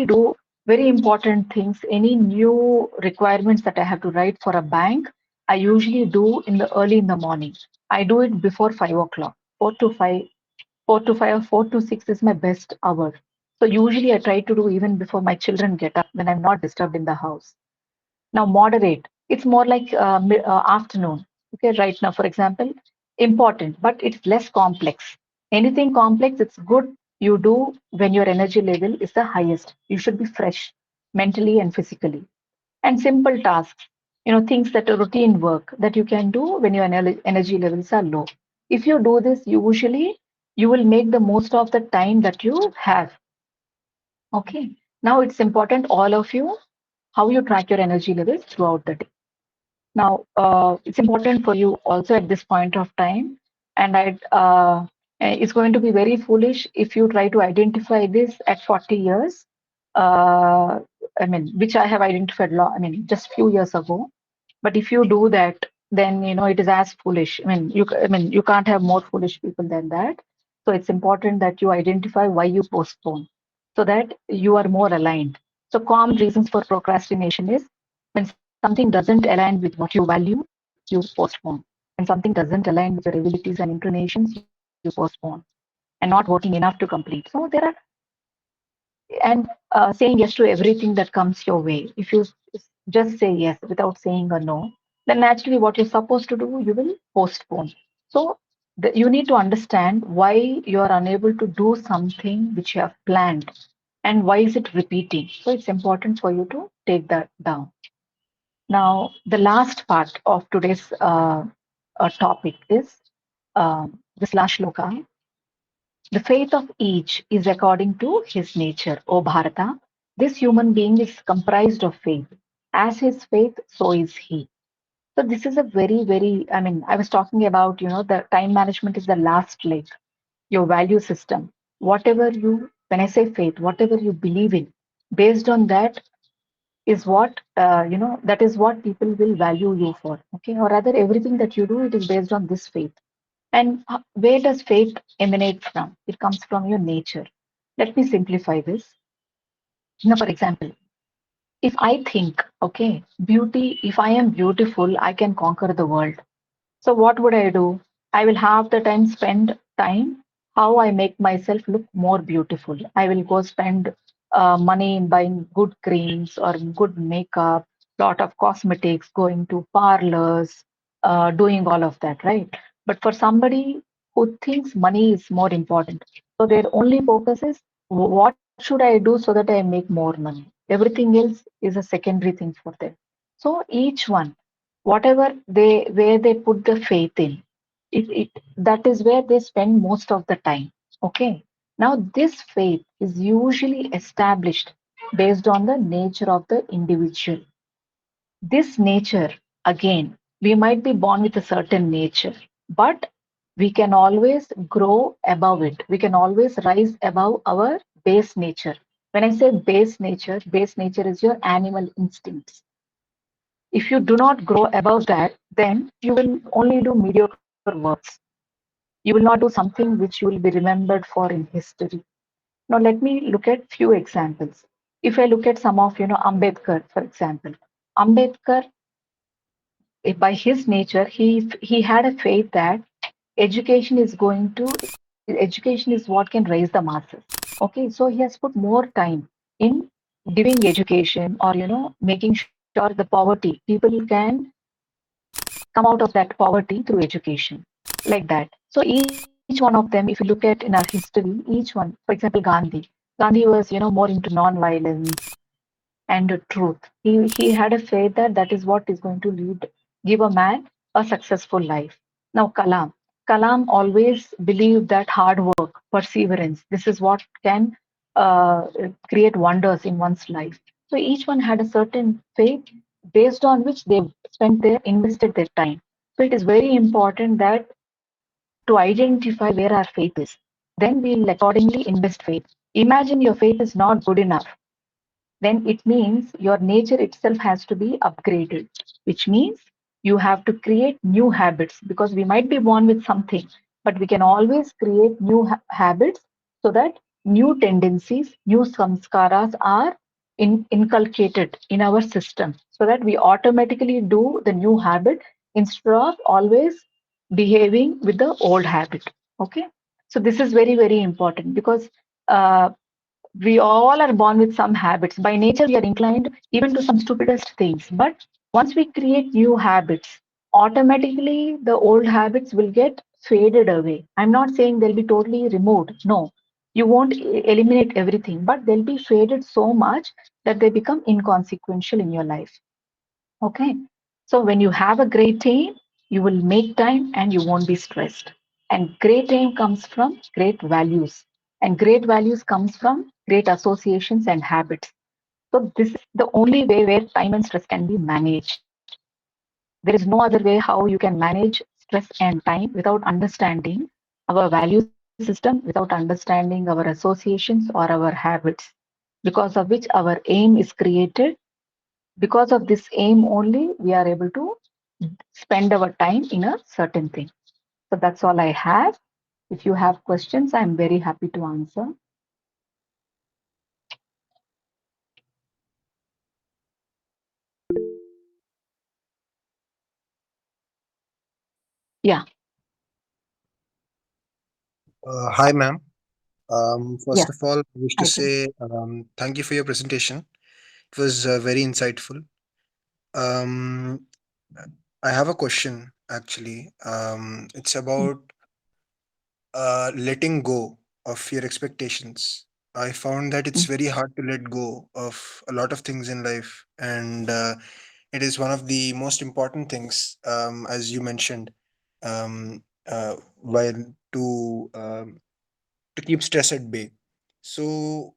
Speaker 2: do very important things. Any new requirements that I have to write for a bank, I usually do in the early in the morning. I do it before 5 o'clock. 4 to 5, 4 to 5 or 4 to 6 is my best hour. So usually I try to do even before my children get up when I'm not disturbed in the house. Now, moderate. It's more like afternoon. Okay, right now, for example, important, but it's less complex. Anything complex, it's good you do when your energy level is the highest. You should be fresh mentally and physically. And simple tasks, things that are routine work that you can do when your energy levels are low. If you do this, usually you will make the most of the time that you have. Okay. Now it's important, all of you, how you track your energy levels throughout the day. Now, it's important for you also at this point of time. And It's going to be very foolish if you try to identify this at 40 years. I mean, which I have identified, just few years ago. But if you do that, then it is as foolish. I mean, you can't have more foolish people than that. So it's important that you identify why you postpone, so that you are more aligned. So common reasons for procrastination is when something doesn't align with what you value, you postpone. When something doesn't align with your abilities and inclinations, you postpone and not working enough to complete. So there are and saying yes to everything that comes your way. If you just say yes without saying a no, then naturally what you're supposed to do, you will postpone. So you need to understand why you are unable to do something which you have planned and why is it repeating. So it's important for you to take that down. Now, the last part of today's topic is this last shloka. The faith of each is according to his nature, O Bharata. This human being is comprised of faith. As his faith, so is he. So this is a I mean, I was talking about, the time management is the last leg, your value system. When I say faith, whatever you believe in, based on that is what, that is what people will value you for. Okay. Or rather, everything that you do, it is based on this faith. And where does faith emanate from? It comes from your nature. Let me simplify this. Now, for example, if I think, okay, beauty, if I am beautiful, I can conquer the world. So what would I do? I will have the time spend time how I make myself look more beautiful. I will go spend money in buying good creams or good makeup, lot of cosmetics, going to parlors, doing all of that, right? But for somebody who thinks money is more important, so their only focus is what should I do so that I make more money? Everything else is a secondary thing for them. So each one whatever they where they put the faith in it that is where they spend most of the time. Okay, now this faith is usually established based on the nature of the individual. This nature, again, we might be born with a certain nature, but we can always grow above it. We can always rise above our base nature. When I say base nature is your animal instincts. If you do not grow above that, then you will only do mediocre works. You will not do something which you will be remembered for in history. Now, let me look at few examples. If I look at some of, Ambedkar, for example, Ambedkar, by his nature, he had a faith that education is what can raise the masses. Okay, so he has put more time in giving education or making sure the poverty people can come out of that poverty through education, like that. So each one of them, if you look at in our history, each one, for example, Gandhi was more into non-violence and truth. He had a faith that that is what is going to give a man a successful life. Now Kalam always believed that hard work, perseverance, this is what can create wonders in one's life. So each one had a certain faith based on which they invested their time. So it is very important that to identify where our faith is. Then we'll accordingly invest faith. Imagine your faith is not good enough, then it means your nature itself has to be upgraded, which means you have to create new habits because we might be born with something, but we can always create new habits so that new tendencies, new samskaras are inculcated in our system so that we automatically do the new habit instead of always behaving with the old habit. Okay. So this is very, very important because uh, we all are born with some habits. By nature, we are inclined even to some stupidest things. But once we create new habits, automatically the old habits will get faded away. I'm not saying they'll be totally removed. No, you won't eliminate everything, but they'll be faded so much that they become inconsequential in your life. Okay. So when you have a great aim, you will make time and you won't be stressed. And great aim comes from great values. And great values comes from great associations and habits. So this is the only way where time and stress can be managed. There is no other way how you can manage stress and time without understanding our value system system without understanding our associations or our habits, because of which our aim is created. Because of this aim only, we are able to spend our time in a certain thing. So that's all I have. If you have questions, I'm very happy to answer. Yeah,
Speaker 7: Hi, ma'am.
Speaker 2: yeah,
Speaker 7: First of all, I wish to
Speaker 2: I can.
Speaker 7: say thank you for your presentation. It was very insightful. Um, I have a question actually. It's
Speaker 2: Mm,
Speaker 7: about letting go of your expectations. I found that it's
Speaker 2: mm.
Speaker 7: very hard to let go of a lot of things in life, and it is one of the most important things, as you mentioned, while to keep stress at bay. So,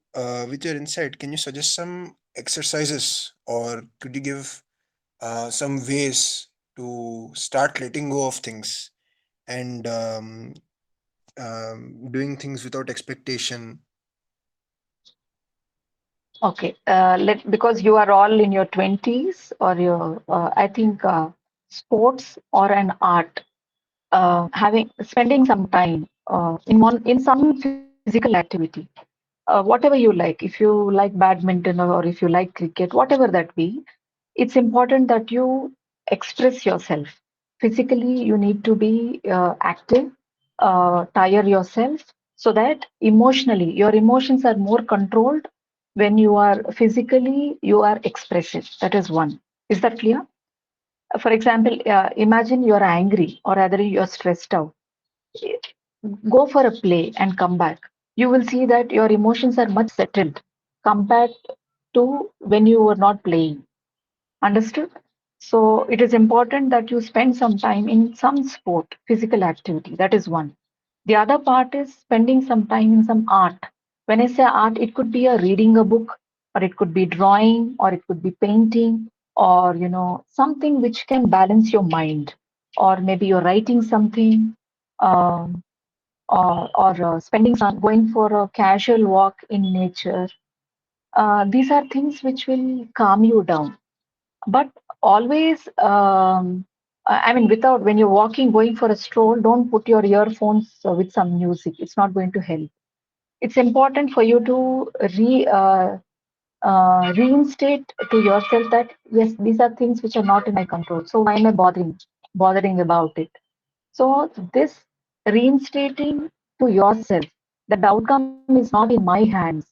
Speaker 7: with your insight, can you suggest some exercises or could you give some ways to start letting go of things and doing things without expectation?
Speaker 2: Okay. Because you are all in your 20s or your, I think, sports or an art, having spending some time in some physical activity, whatever you like. If you like badminton or if you like cricket, whatever that be, it's important that you express yourself. Physically, you need to be active, tire yourself, so that emotionally, your emotions are more controlled when you are physically, you are expressive. That is one. Is that clear? For example, imagine you're angry or rather you're stressed out. Go for a play and come back. You will see that your emotions are much settled compared to when you were not playing. Understood? So it is important that you spend some time in some sport, physical activity. That is one. The other part is spending some time in some art. When I say art, it could be a reading a book, or it could be drawing, or it could be painting, or something which can balance your mind, or maybe you're writing something, um, or spending some going for a casual walk in nature. These are things which will calm you down, but always I mean, without, when you're walking, going for a stroll, don't put your earphones with some music. It's not going to help. It's important for you to reinstate to yourself that yes, these are things which are not in my control, so why am I bothering about it? So this reinstating to yourself that the outcome is not in my hands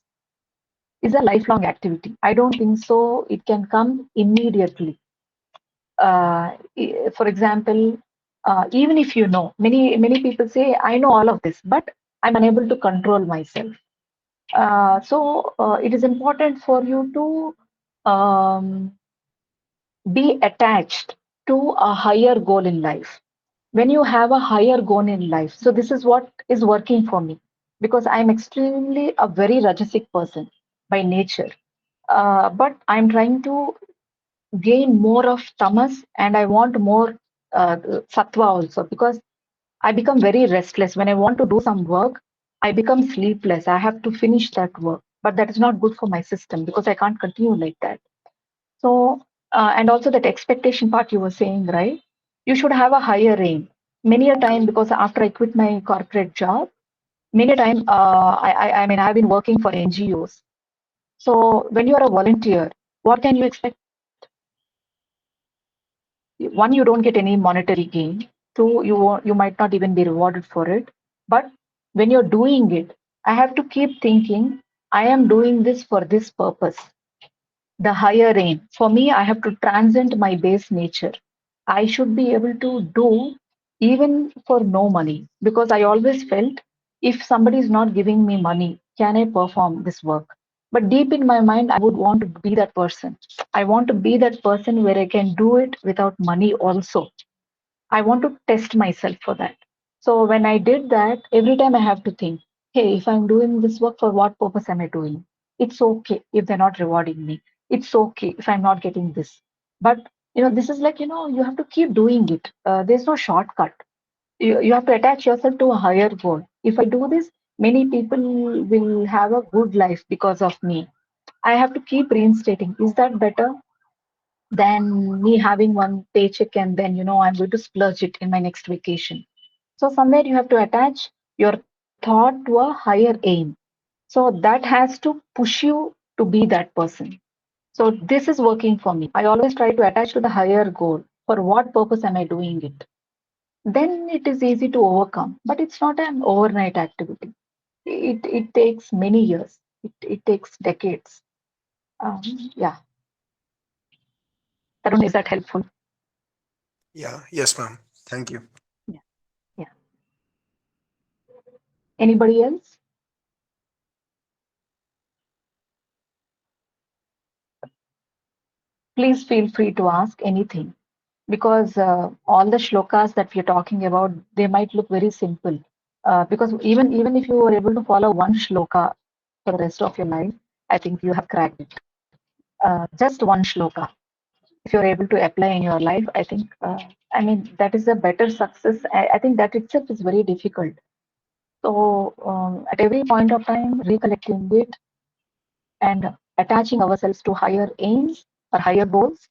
Speaker 2: is a lifelong activity. I don't think so it can come immediately. For example, even if you know, many people say, I know all of this, but I'm unable to control myself. So it is important for you to be attached to a higher goal in life. When you have a higher goal in life, so this is what is working for me, because I'm extremely a very rajasic person by nature. But I'm trying to gain more of tamas, and I want more sattva also, because I become very restless. When I want to do some work, I become sleepless. I have to finish that work. But that is not good for my system because I can't continue like that. So, and also that expectation part you were saying, right? You should have a higher aim. Many a time, because after I quit my corporate job, many a time, I mean, I've been working for NGOs. So when you are a volunteer, what can you expect? One, you don't get any monetary gain. Two, you might not even be rewarded for it. But when you're doing it, I have to keep thinking, I am doing this for this purpose, the higher aim. For me, I have to transcend my base nature. I should be able to do even for no money, because I always felt, if somebody is not giving me money, can I perform this work? But deep in my mind, I would want to be that person. I want to be that person where I can do it without money also. I want to test myself for that. So when I did that, every time I have to think, hey, if I'm doing this work, for what purpose am I doing? It's okay if they're not rewarding me. It's okay if I'm not getting this. But this is like, you have to keep doing it. There's no shortcut. You have to attach yourself to a higher goal. If I do this, many people will have a good life because of me. I have to keep reinstating. Is that better than me having one paycheck and then, I'm going to splurge it in my next vacation? So somewhere you have to attach your thought to a higher aim. So that has to push you to be that person. So this is working for me. I always try to attach to the higher goal. For what purpose am I doing it? Then it is easy to overcome. But it's not an overnight activity. It takes many years. It takes decades. Yeah. Tarun, is that helpful?
Speaker 7: Yeah. Yes, ma'am. Thank you.
Speaker 2: Yeah. Yeah. Anybody else? Please feel free to ask anything, because all the shlokas that we are talking about, they might look very simple. Because even if you are able to follow one shloka for the rest of your life, I think you have cracked it. Just one shloka. If you're able to apply in your life, I think, I mean, that is a better success. I think that itself is very difficult. So at every point of time, recollecting it and attaching ourselves to higher aims or higher goals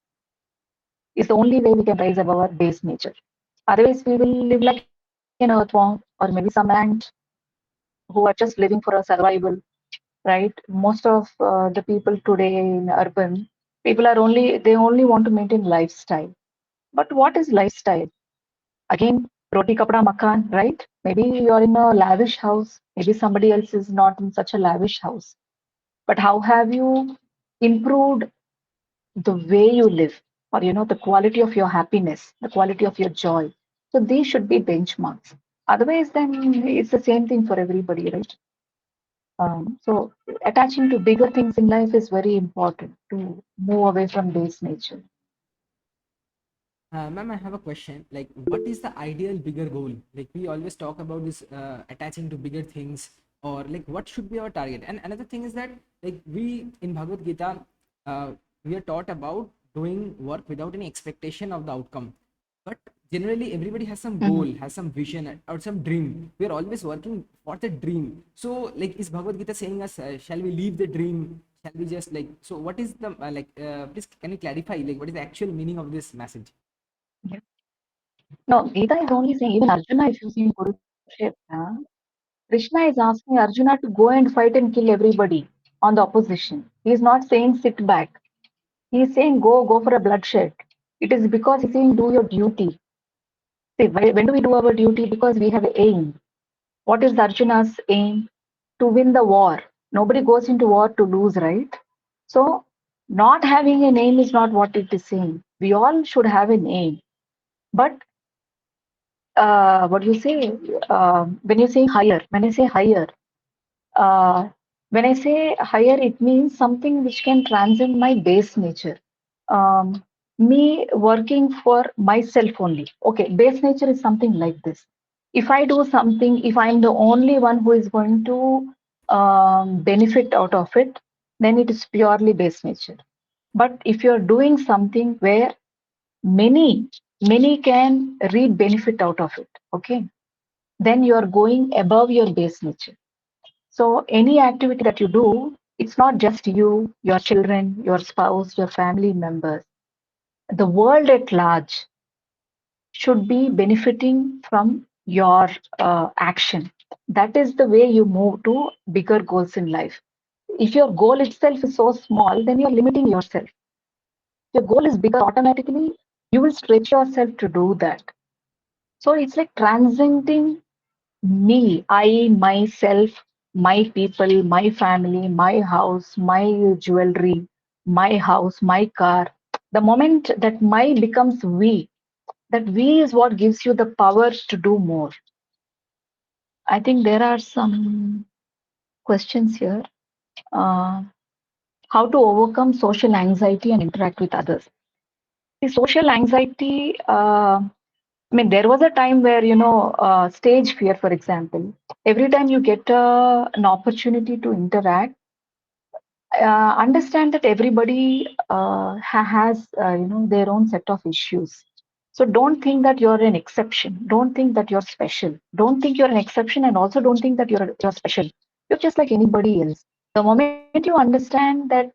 Speaker 2: is the only way we can rise above our base nature. Otherwise, we will live like an earthworm or maybe some ant who are just living for a survival, right? Most of the people today in urban, people are they only want to maintain lifestyle. But what is lifestyle? Again, roti kapda makan, right? Maybe you're in a lavish house. Maybe somebody else is not in such a lavish house. But how have you improved the way you live, or the quality of your happiness, the quality of your joy? So these should be benchmarks. Otherwise, then it's the same thing for everybody, right? So attaching to bigger things in life is very important to move away from base nature.
Speaker 1: Ma'am, I have a question. Like, what is the ideal bigger goal? Like, we always talk about this attaching to bigger things, or like, what should be our target? And another thing is that, like, we in Bhagavad Gita, uh, we are taught about doing work without any expectation of the outcome. But generally, everybody has some
Speaker 2: Mhm.
Speaker 1: goal, has some vision, or some dream. We are always working for the dream. So, like, is Bhagavad Gita saying us, shall we leave the dream? Shall we just like? So, what is the please can you clarify? Like, what is the actual meaning of this message?
Speaker 2: Yeah. No, Gita is only saying, even Arjuna, if you see in Kurukshetra, Krishna is asking Arjuna to go and fight and kill everybody on the opposition. He is not saying sit back. He is saying go for a bloodshed. It is because he's saying do your duty. See, when do we do our duty? Because we have aim. What is Arjuna's aim? To win the war. Nobody goes into war to lose, right? So, not having an aim is not what it is saying. We all should have an aim. But what do you say? When you say higher, when I say higher, uh, when I say higher, it means something which can transcend my base nature. Um, Me working for myself only. Okay, base nature is something like this. If I do something, if I'm the only one who is going to benefit out of it, then it is purely base nature. But if you're doing something where many, many can reap benefit out of it, okay, then you are going above your base nature. So any activity that you do, it's not just you, your children, your spouse, your family members. The world at large should be benefiting from your action. That is the way you move to bigger goals in life. If your goal itself is so small, then you're limiting yourself. If your goal is bigger, automatically you will stretch yourself to do that. So it's like transcending me, I, myself, my people, my family, my house, my jewelry, my house, my car. The moment that my becomes we, that we is what gives you the power to do more. I think there are some questions here. Uh, how to overcome social anxiety and interact with others. The social anxiety, I mean, there was a time where, stage fear, for example, every time you get an opportunity to interact, understand that everybody has, their own set of issues. So don't think that you're an exception. Don't think that you're special. Don't think you're an exception, and also don't think that you're special. You're just like anybody else. The moment you understand that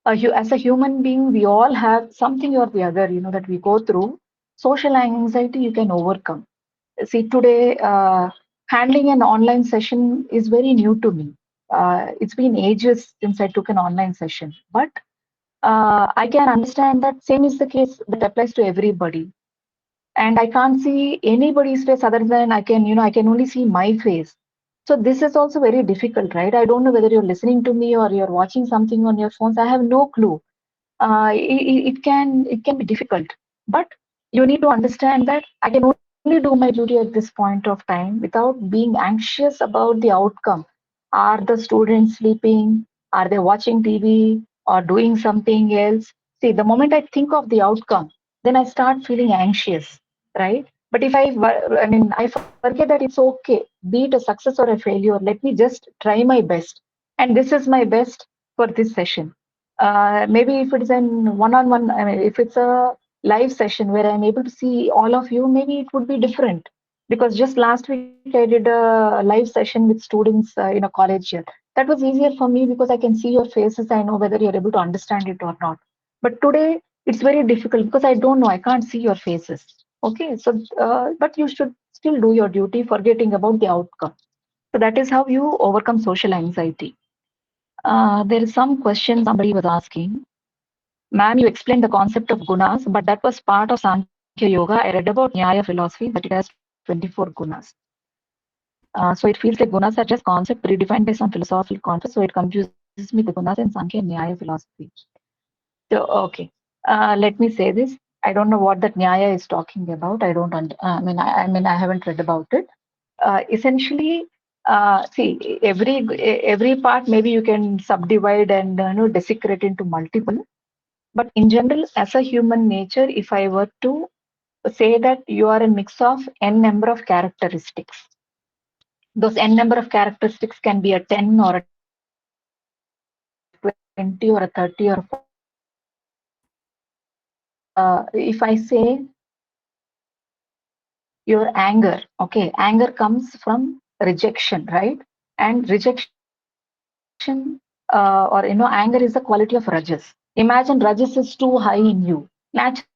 Speaker 2: as a human being, we all have something or the other, that we go through. Social anxiety you can overcome. See, today, handling an online session is very new to me. It's been ages since I took an online session, but I can understand that same is the case that applies to everybody. And I can't see anybody's face other than I can only see my face. So this is also very difficult, right? I don't know whether you're listening to me or you're watching something on your phones. I have no clue. It can be difficult, but you need to understand that I can only do my duty at this point of time without being anxious about the outcome. Are the students sleeping? Are they watching TV or doing something else? See, the moment I think of the outcome, then I start feeling anxious, right? But if I forget that it's okay, be it a success or a failure. Let me just try my best, and this is my best for this session. Maybe if it is an one-on-one, I mean, if it's a live session where I'm able to see all of you, maybe it would be different. Because just last week I did a live session with students in a college here. That was easier for me because I can see your faces. I know whether you're able to understand it or not. But today it's very difficult because I don't know. I can't see your faces. Okay, so but you should still do your duty, forgetting about the outcome. So that is how you overcome social anxiety. There is some question somebody was asking. Ma'am, you explained the concept of gunas, but that was part of Sankhya Yoga. I read about Nyaya philosophy that it has 24 gunas. So it feels like gunas are just concept redefined by some philosophical concept. So it confuses me the gunas in Sankhya and Nyaya philosophy. So okay, let me say this. I don't know what that Nyaya is talking about. I don't. I haven't read about it. Essentially, see every part. Maybe you can subdivide and desecrate into multiple. But in general, as a human nature, if I were to say that you are a mix of n number of characteristics, those n number of characteristics can be a 10 or a 20 or a 30 or a 40. If I say your anger, okay, anger comes from rejection, right? And rejection, anger is a quality of rajas. Imagine rajas is too high in you. Naturally,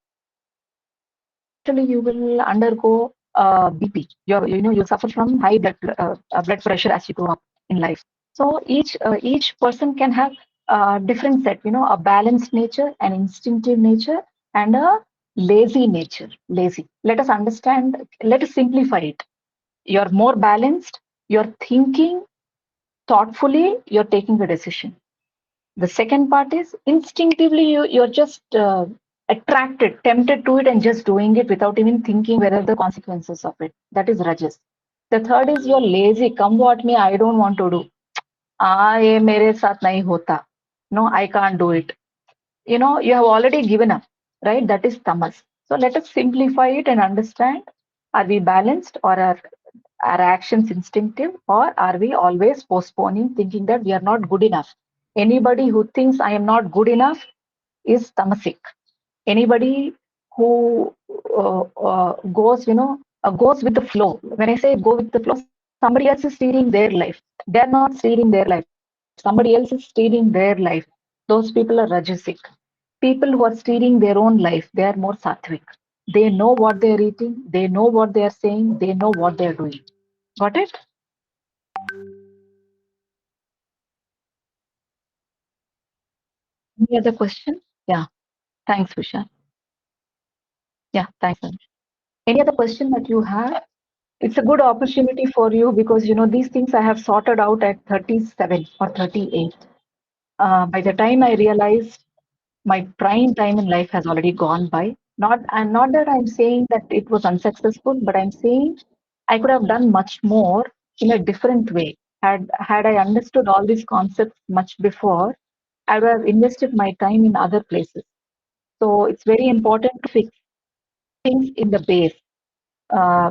Speaker 2: you will undergo BP. You suffer from high blood pressure as you grow up in life. So each person can have different set, a balanced nature, an instinctive nature, and a lazy nature. Lazy. Let us understand. Let us simplify it. You're more balanced. You're thinking thoughtfully. You're taking a decision. The second part is instinctively you're just attracted, tempted to it and just doing it without even thinking whether the consequences of it. That is rajas. The third is you're lazy. Come what may, I don't want to do. ये मेरे साथ नहीं होता. No, I can't do it. You have already given up, right? That is tamas. So let us simplify it and understand: are we balanced, or are our actions instinctive, or are we always postponing, thinking that we are not good enough? Anybody who thinks I am not good enough is tamasic. Anybody who goes with the flow. When I say go with the flow, somebody else is steering their life. They are not steering their life. Somebody else is steering their life. Those people are rajasic. People who are steering their own life, they are more sattvic. They know what they are eating. They know what they are saying. They know what they are doing. Got it? Any other question? Yeah. Thanks, Visha. Yeah. Thanks. Anish. Any other question that you have? It's a good opportunity for you because these things I have sorted out at 37 or 38. By the time I realized, my prime time in life has already gone by. Not that I'm saying that it was unsuccessful, but I'm saying I could have done much more in a different way. Had I understood all these concepts much before, I would have invested my time in other places. So it's very important to fix things in the base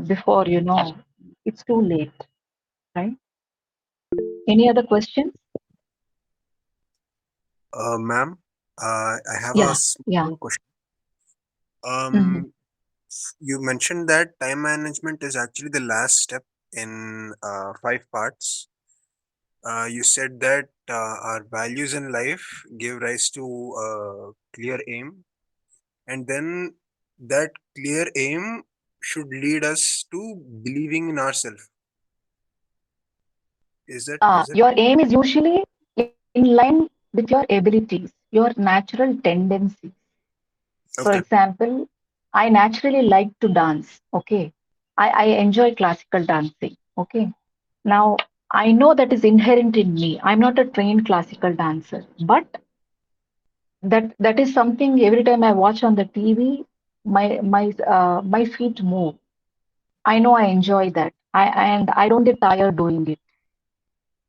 Speaker 2: before it's too late, right? Any other questions?
Speaker 7: Ma'am, I have a
Speaker 2: Yeah, yeah.
Speaker 7: small question.
Speaker 2: Mhm.
Speaker 7: Um, You mentioned that time management is actually the last step in 5 parts. You said that our values in life give rise to a clear aim, and then that clear aim should lead us to believing in ourselves. Is that
Speaker 2: Your aim is usually in line with your abilities, your natural tendencies. For
Speaker 7: okay?
Speaker 2: example, I naturally like to dance. Okay. I enjoy classical dancing. Okay. Now, I know that is inherent in me. I'm not a trained classical dancer, but that is something every time I watch on the TV, my feet move. I know I enjoy that. And I don't get tired doing it.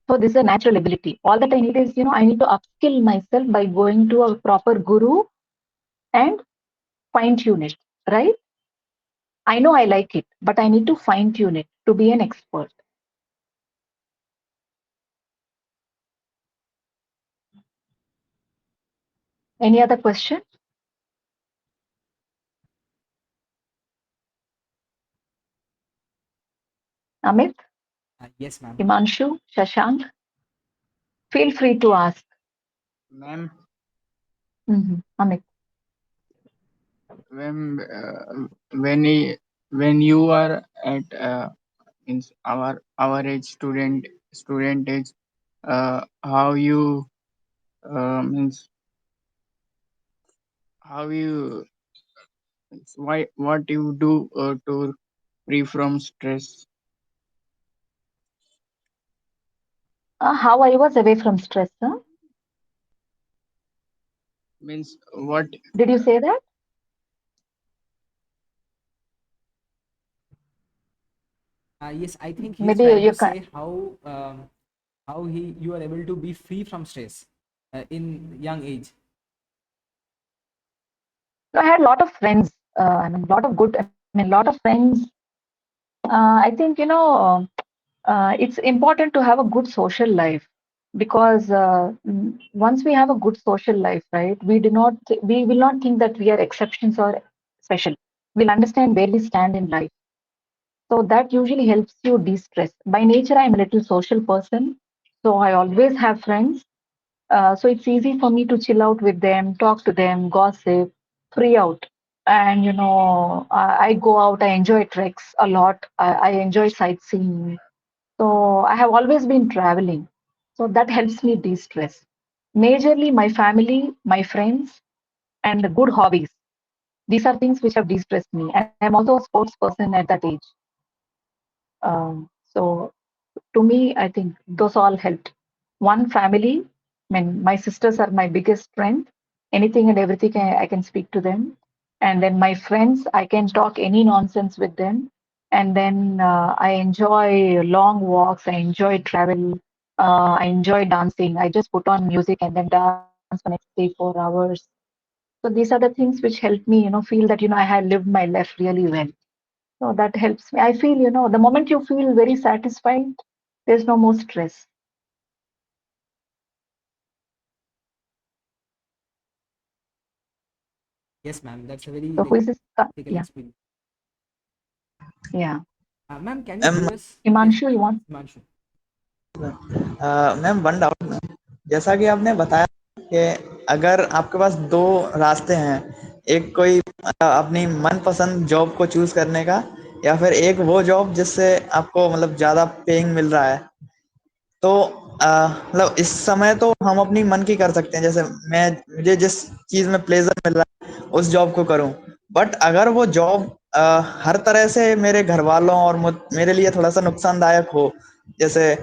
Speaker 2: So this is a natural ability. All that I need is, I need to upskill myself by going to a proper guru and fine tune it, right? I know I like it, but I need to fine tune it to be an expert. Any other question? Amit,
Speaker 1: Yes, ma'am.
Speaker 2: Himanshu, Shashank, feel free to ask.
Speaker 6: Ma'am,
Speaker 2: Amit.
Speaker 6: when when you are at means our age student age, how you means how you why what you do to free from stress?
Speaker 2: How I was away from stress, huh?
Speaker 6: Means what?
Speaker 2: Did you say that?
Speaker 1: Yes, I think he is
Speaker 2: Maybe
Speaker 1: trying
Speaker 2: you
Speaker 1: to
Speaker 2: can.
Speaker 1: say how he you are able to be free from stress in young age.
Speaker 2: I had a lot of friends. Lot of friends. I think it's important to have a good social life because once we have a good social life, right, we will not think that we are exceptions or special. We'll understand where we stand in life. So that usually helps you de-stress. By nature, I'm a little social person, so I always have friends. So it's easy for me to chill out with them, talk to them, gossip, free out. And I go out. I enjoy treks a lot. I enjoy sightseeing. So I have always been traveling. So that helps me de-stress. Majorly my family, my friends, and good hobbies. These are things which have de-stressed me. And I'm also a sports person at that age. So to me, I think those all helped. One, family. I mean, my sisters are my biggest strength. Anything and everything I can speak to them. And then my friends, I can talk any nonsense with them. And then I enjoy long walks. I enjoy travel. I enjoy dancing. I just put on music and then dance for next 3 4 hours. So these are the things which help me, feel that I have lived my life really well. So that helps me. I feel, the moment you feel very satisfied, there's no more stress.
Speaker 1: Yes, ma'am. That's a very
Speaker 2: So who
Speaker 1: like
Speaker 2: is this?
Speaker 1: practical
Speaker 2: Yeah,
Speaker 1: experience.
Speaker 2: yeah.
Speaker 1: Ma'am, can you give us? Yes,
Speaker 2: Himanshu, you want?
Speaker 1: Himanshu.
Speaker 4: Ma'am one doubt ma'am, जैसा कि आपने बताया कि अगर आपके पास दो रास्ते हैं, एक कोई अपनी मनपसंद जॉब को चूज करने का, या फिर एक वो जॉब जिससे आपको मतलब ज्यादा पेइंग मिल रहा है, तो मतलब इस समय तो हम अपनी मन की कर सकते हैं, जैसे मुझे जिस चीज में प्लेजर मिल रहा है उस जॉब को करूं। बट अगर वो जॉब हर तरह से मेरे घर वालों और मेरे लिए थोड़ा सा नुकसानदायक हो, जैसे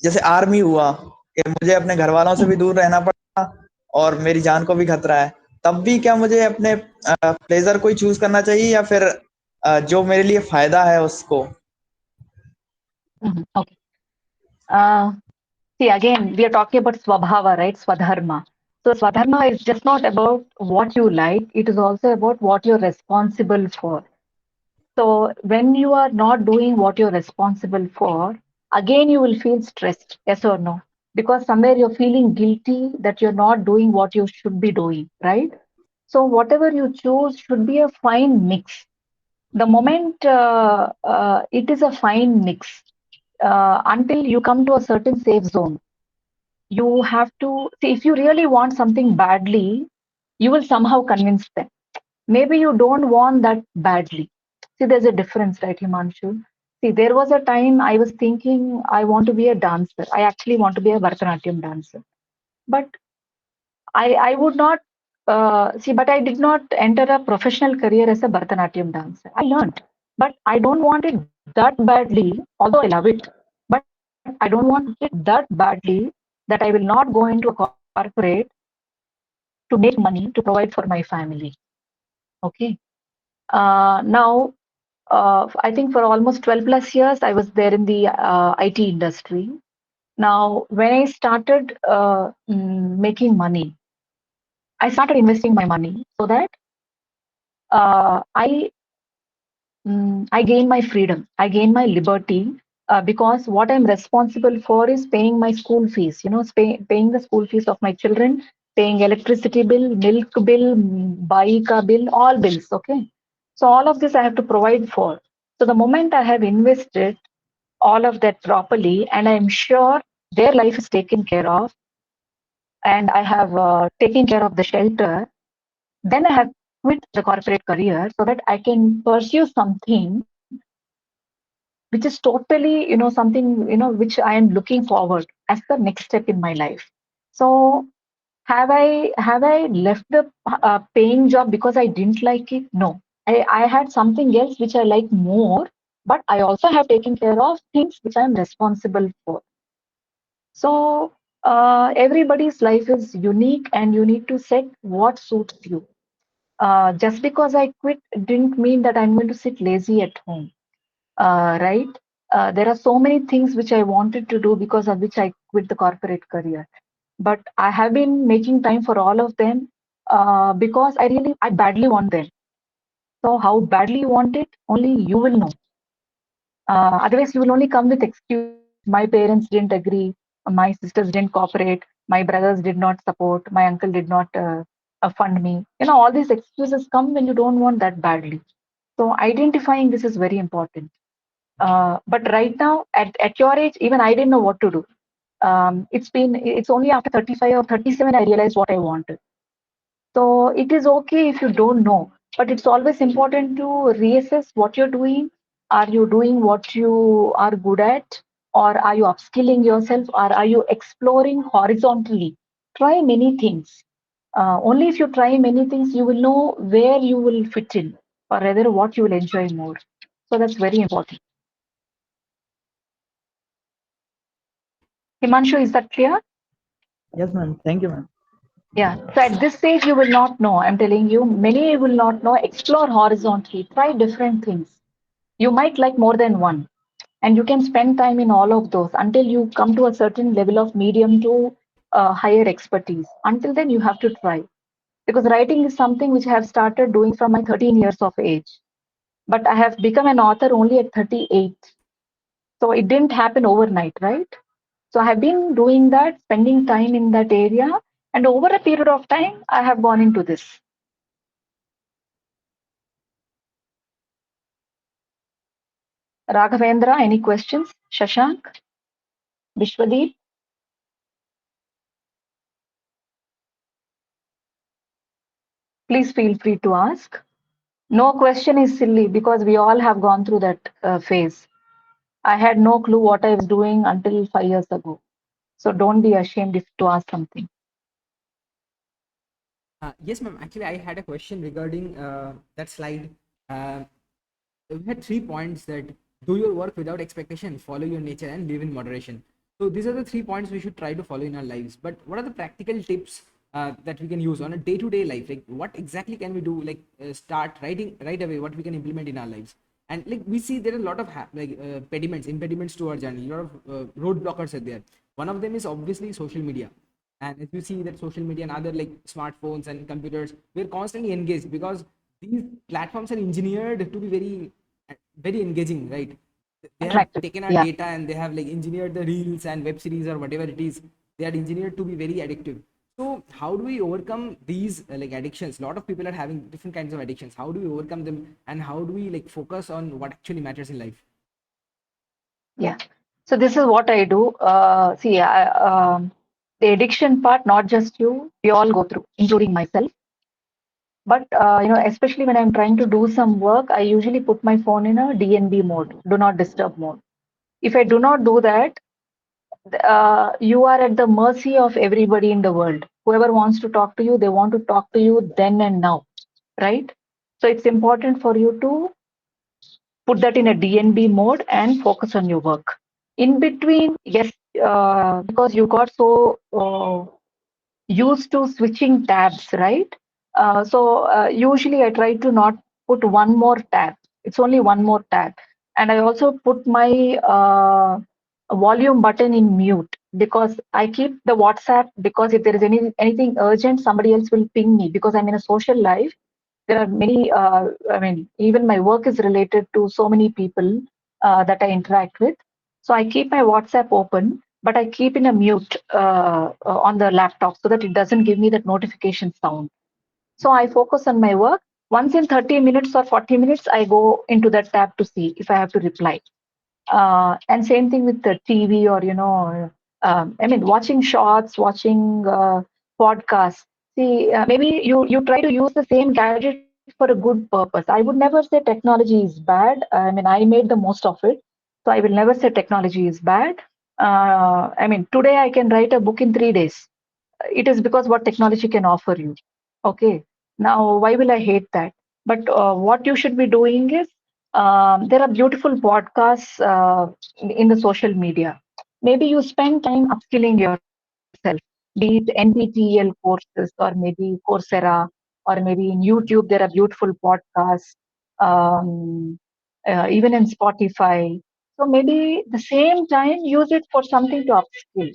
Speaker 4: जैसे आर्मी हुआ कि मुझे अपने घर वालों से भी
Speaker 2: Mhm.
Speaker 4: दूर रहना पड़ा और मेरी जान को भी खतरा है, तब भी क्या मुझे अपने प्लेजर को ही चूज करना चाहिए या फिर जो मेरे लिए फायदा है उसको?
Speaker 2: Okay. Uh, See, again, we are talking about swabhava, right? Swadharma. So Swadharma is just not about what you like, it is also about what you're responsible for. So when you are not doing what you're responsible for, again you will feel stressed, yes or no? Because somewhere you're feeling guilty that you're not doing what you should be doing, right? So whatever you choose should be a fine mix. The moment it is a fine mix. Until you come to a certain safe zone, you have to see if you really want something badly, you will somehow convince them. Maybe you don't want that badly. See, there's a difference, right, Himanshu? See, there was a time I was thinking I want to be a dancer. I actually want to be a Bharatanatyam dancer. But I would not see, but I did not enter a professional career as a Bharatanatyam dancer. I learned, but I don't want it that badly, although I love it. But I don't want it that badly that I will not go into a corporate to make money to provide for my family. Okay. Now, I think for almost 12 plus years, I was there in the IT industry. Now, when I started making money, I started investing my money so that I gain my freedom, I gain my liberty, because what I'm responsible for is paying my school fees. You know, paying the school fees of my children, paying electricity bill, milk bill, bike bill, all bills. Okay, so all of this I have to provide for. So the moment I have invested all of that properly, and I'm sure their life is taken care of, and I have taken care of the shelter, then I have quit the corporate career so that I can pursue something which is totally, something, which I am looking forward as the next step in my life. So have I left the paying job because I didn't like it? No. I had something else which I like more, but I also have taken care of things which I'm responsible for. So everybody's life is unique and you need to set what suits you. Just because I quit didn't mean that I'm going to sit lazy at home, right? There are so many things which I wanted to do because of which I quit the corporate career. But I have been making time for all of them because I badly want them. So how badly you want it, only you will know. Otherwise, you will only come with excuses. My parents didn't agree. My sisters didn't cooperate. My brothers did not support. My uncle did not fund me. All these excuses come when you don't want that badly. So identifying this is very important. But right now, at your age, even I didn't know what to do. It's only after 35 or 37 I realized what I wanted. So it is okay if you don't know, but it's always important to reassess what you're doing. Are you doing what you are good at, or are you upskilling yourself, or are you exploring horizontally? Try many things. Only if you try many things, you will know where you will fit in, or rather what you will enjoy more. So that's very important. Himanshu, is that clear?
Speaker 4: Yes, ma'am. Thank you, ma'am.
Speaker 2: Yeah. So at this stage, you will not know. I'm telling you, many will not know. Explore horizontally. Try different things. You might like more than one, and you can spend time in all of those until you come to a certain level of medium to higher expertise. Until then, you have to try. Because writing is something which I have started doing from my 13 years of age. But I have become an author only at 38. So it didn't happen overnight, right? So I have been doing that, spending time in that area, and over a period of time, I have gone into this. Raghavendra, any questions? Shashank? Vishwadeep? Please feel free to ask. No question is silly because we all have gone through that phase. I had no clue what I was doing until 5 years ago. So don't be ashamed if to ask something.
Speaker 1: Yes, ma'am. Actually, I had a question regarding that slide. Uh, we had 3 points that do your work without expectation, follow your nature, and live in moderation. So these are the 3 points we should try to follow in our lives. But what are the practical tips that we can use on a day-to-day life? Like, what exactly can we do? Like, start writing right away. What we can implement in our lives? And like we see, there are a lot of impediments to our journey. A lot of roadblockers are there. One of them is obviously social media. And if you see that social media and other like smartphones and computers, we're constantly engaged because these platforms are engineered to be very engaging, right? They have
Speaker 2: Attractive.
Speaker 1: taken our
Speaker 2: Yeah.
Speaker 1: data and they have like engineered the reels and web series or whatever it is. They are engineered to be very addictive. So how do we overcome these like addictions? A lot of people are having different kinds of addictions. How do we overcome them, and how do we like focus on what actually matters in life?
Speaker 2: Yeah. So this is what I do. See, the addiction part, not just you, we all go through, including myself. But especially when I'm trying to do some work, I usually put my phone in a DNB mode, do not disturb mode. If I do not do that, you are at the mercy of everybody in the world. Whoever wants to talk to you, they want to talk to you then and now, right? So it's important for you to put that in a DNB mode and focus on your work. In between, yes, because you got so used to switching tabs, right? So usually I try to not put one more tab. It's only one more tab. And I also put my volume button in mute because I keep the WhatsApp because if there is anything urgent, somebody else will ping me because I'm in a social life. There are many, I mean, even my work is related to so many people that I interact with. So I keep my WhatsApp open, but I keep in a mute on the laptop so that it doesn't give me that notification sound. So I focus on my work. Once in 30 minutes or 40 minutes, I go into that tab to see if I have to reply. And same thing with the TV or, I mean, watching shorts, watching podcasts. See, maybe you try to use the same gadget for a good purpose. I would never say technology is bad. I mean, I made the most of it. So I will never say technology is bad. I mean, today I can write a book in 3 days. It is because what technology can offer you. Okay. Now, why will I hate that? But what you should be doing is there are beautiful podcasts in the social media. Maybe you spend time upskilling yourself, be it NPTEL courses or maybe Coursera or maybe in YouTube, there are beautiful podcasts, um, even in Spotify. So maybe the same time, use it for something to upskill.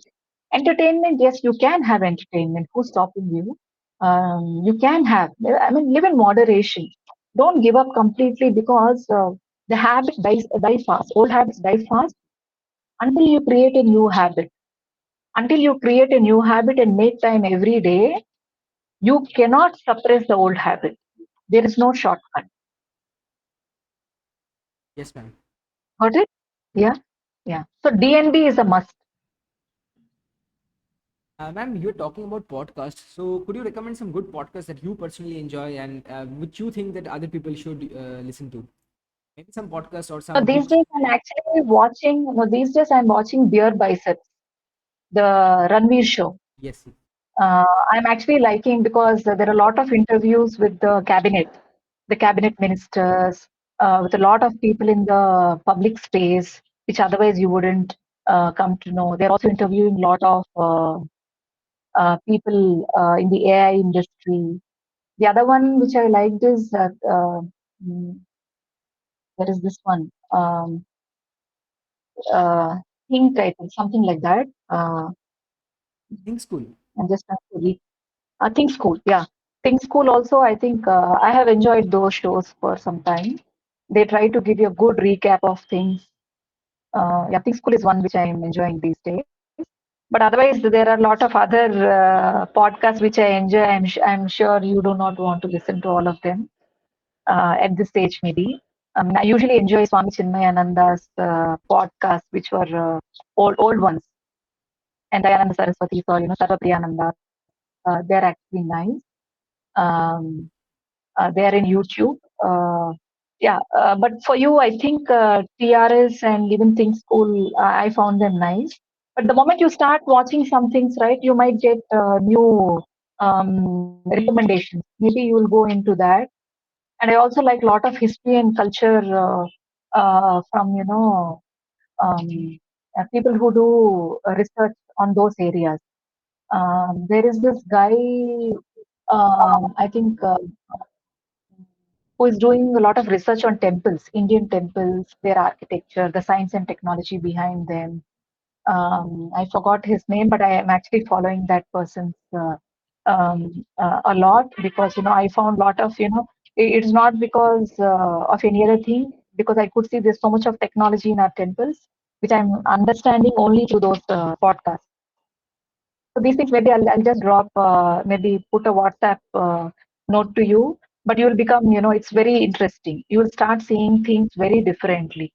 Speaker 2: Entertainment, yes, you can have entertainment. Who's stopping you? You can have. I mean, live in moderation. Don't give up completely because the habit die fast. Old habits die fast until you create a new habit. Until you create a new habit and make time every day, you cannot suppress the old habit. There is no shortcut.
Speaker 1: Yes, ma'am.
Speaker 2: Got it? Yeah. Yeah. So DNB is a must.
Speaker 1: Ma'am, you're talking about podcasts. So could you recommend some good podcasts that you personally enjoy and which you think that other people should listen to? Maybe some podcasts or
Speaker 2: So
Speaker 1: some
Speaker 2: these
Speaker 1: books.
Speaker 2: days I'm actually watching. No, these days I'm watching Beer Biceps, the Ranveer show.
Speaker 1: Yes.
Speaker 2: I'm actually liking because there are a lot of interviews with the cabinet ministers, with a lot of people in the public space, which otherwise you wouldn't come to know. They're also interviewing a lot of people in the AI industry. The other one which I liked is mm, there is this one, uh, Think, I think, something like that.
Speaker 1: Think School.
Speaker 2: I'm just trying to read. Think School, yeah. Think School also, I think I have enjoyed those shows for some time. They try to give you a good recap of things. Yeah, Think School is one which I'm enjoying these days. But otherwise, there are a lot of other podcasts which I enjoy. I'm sure you do not want to listen to all of them at this stage, maybe. I usually enjoy Swami Chinmayananda's podcasts, which were old ones, and Dayananda Saraswati or Sarva Priyananda. They're actually nice. Um, they are in YouTube. Yeah, but for you, I think TRS and even Think School, I found them nice. But the moment you start watching some things, right, you might get new recommendations. Maybe you will go into that. And I also like a lot of history and culture from people who do research on those areas. There is this guy, I think, who is doing a lot of research on temples, Indian temples, their architecture, the science and technology behind them. I forgot his name, but I am actually following that person a lot because I found a lot of it's not because of any other thing because I could see there's so much of technology in our temples, which I'm understanding only through those podcasts. So these things maybe I'll just drop, maybe put a WhatsApp note to you, but you will become, it's very interesting. You will start seeing things very differently.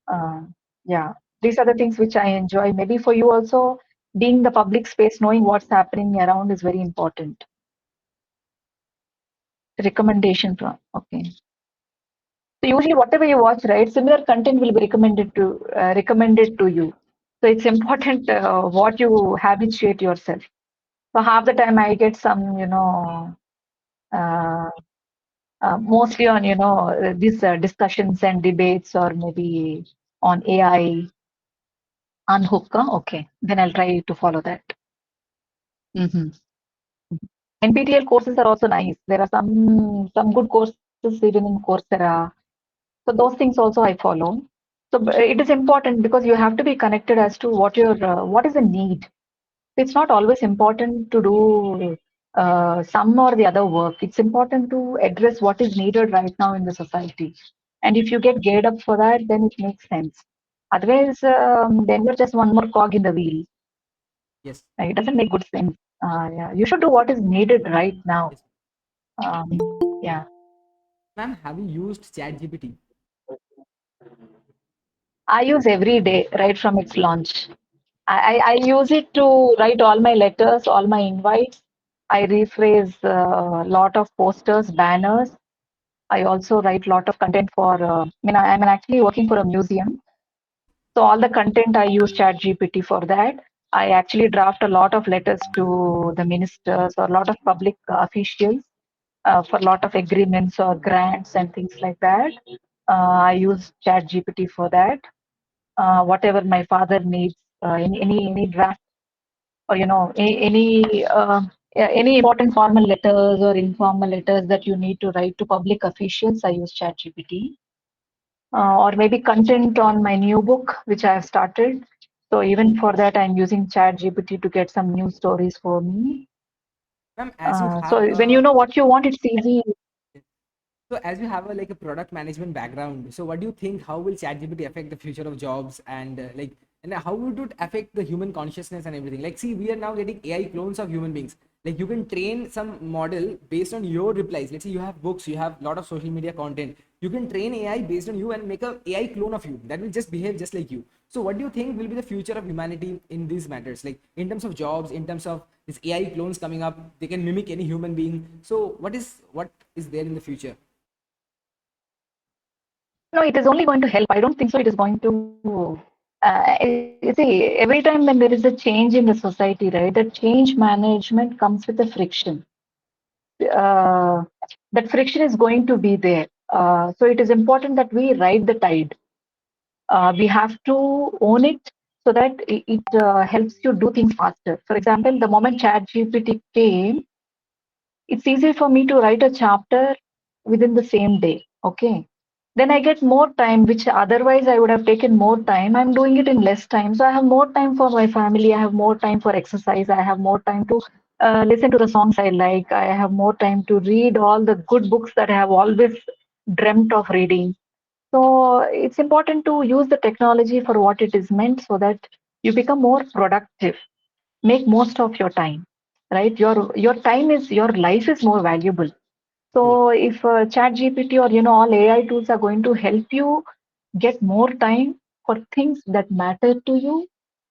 Speaker 2: Uh, yeah, these are the things which I enjoy. Maybe for you also, being the public space, knowing what's happening around is very important. Recommendation from, okay. So usually whatever you watch, right, similar content will be recommended to you. So it's important what you habituate yourself. So half the time I get some, uh, mostly on, these discussions and debates, or maybe on AI, unhook. Okay, then I'll try to follow that. Hmm. NPTEL courses are also nice. There are some good courses even in Coursera. So those things also I follow. So it is important because you have to be connected as to what is the need. It's not always important to do some or the other work. It's important to address what is needed right now in the society. And if you get geared up for that, then it makes sense. Otherwise, then you're just one more cog in the wheel.
Speaker 1: Yes.
Speaker 2: It doesn't make good sense. Yeah, you should do what is needed right now.
Speaker 1: Yes.
Speaker 2: Yeah,
Speaker 1: Ma'am, have you used ChatGPT?
Speaker 2: I use every day right from its launch. I use it to write all my letters, all my invites. I rephrase a lot of posters, banners. I also write a lot of content for, I'm actually working for a museum. So all the content I use ChatGPT for that. I actually draft a lot of letters to the ministers or a lot of public officials for a lot of agreements or grants and things like that. I use ChatGPT for that. Whatever my father needs, any draft, or any important formal letters or informal letters that you need to write to public officials, I use ChatGPT. Or maybe content on my new book which I have started. So even for that, I'm using ChatGPT to get some new stories for me.
Speaker 1: Ma'am, as you
Speaker 2: So
Speaker 1: have
Speaker 2: when you know what you want, it's easy.
Speaker 1: so as you have a like a product management background, so what do you think? How will ChatGPT affect the future of jobs, and and how would it affect the human consciousness and everything? Like, see, we are now getting AI clones of human beings. Like, you can train some model based on your replies. Let's say you have books, you have a lot of social media content. You can train AI based on you and make a AI clone of you that will just behave just like you. So, what do you think will be the future of humanity in these matters? Like, in terms of jobs, in terms of these AI clones coming up, they can mimic any human being. So, what is there in the future?
Speaker 2: No, it is only going to help. I don't think so. It is going to. You see, every time when there is a change in the society, right, the change management comes with a friction. Uh, that friction is going to be there. So it is important that we ride the tide. We have to own it so that it helps you do things faster. For example, the moment ChatGPT came, it's easy for me to write a chapter within the same day. Okay. Then I get more time, which otherwise I would have taken more time. I'm doing it in less time. So I have more time for my family. I have more time for exercise. I have more time to listen to the songs I like. I have more time to read all the good books that I have always dreamt of reading. So it's important to use the technology for what it is meant so that you become more productive, make most of your time, right? Your time is your life is more valuable.
Speaker 1: True.
Speaker 2: So if chat GPT or all AI tools are going to help you get more time for things that matter to you,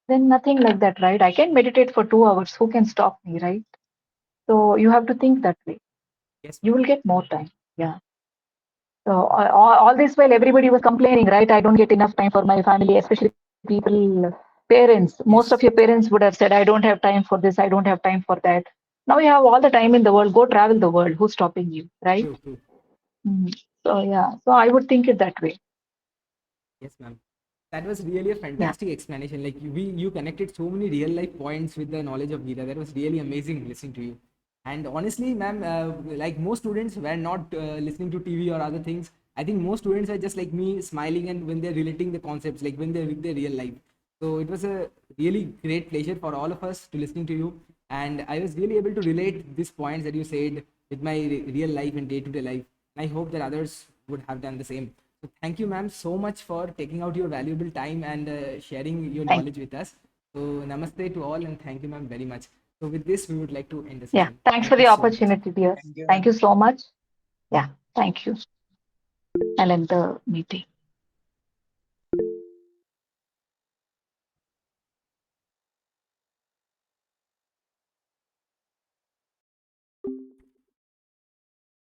Speaker 2: then nothing like that, right? I can meditate for 2 hours. Who can stop me, right? So you have to think that way.
Speaker 1: Yes,
Speaker 2: You
Speaker 1: ma'am.
Speaker 2: will get more time. Yeah. So all this while everybody was complaining, right? I don't get enough time for my family, especially people, parents. Most of
Speaker 1: Yes.
Speaker 2: your parents would have said, I don't have time for this, I don't have time for that. Now you have all the time in the world. Go travel the world. Who's stopping you, right?
Speaker 1: True, true.
Speaker 2: Mhm. So yeah, so I would think it that way.
Speaker 1: Yes, ma'am. That was really a
Speaker 2: Yeah.
Speaker 1: fantastic explanation. Like, you connected so many real life points with the knowledge of Gita. That was really amazing listening to you. And honestly, ma'am, like most students were not listening to TV or other things. I think most students are just like me, smiling, and when they're relating the concepts, like when they're with their real life. So it was a really great pleasure for all of us to listening to you. And I was really able to relate these points that you said with my real life and day-to-day life. And I hope that others would have done the same. So thank you, ma'am, so much for taking out your valuable time and sharing your
Speaker 2: Thank
Speaker 1: knowledge with us. So namaste to all and thank you, ma'am, very much. So with this, we would like to end the
Speaker 2: Yeah.
Speaker 1: session.
Speaker 2: Thanks
Speaker 1: Thank
Speaker 2: for
Speaker 1: you
Speaker 2: the
Speaker 1: so much.
Speaker 2: opportunity, dear.
Speaker 6: Thank you.
Speaker 2: Thank you so much. Yeah. Thank you. I'll end the meeting.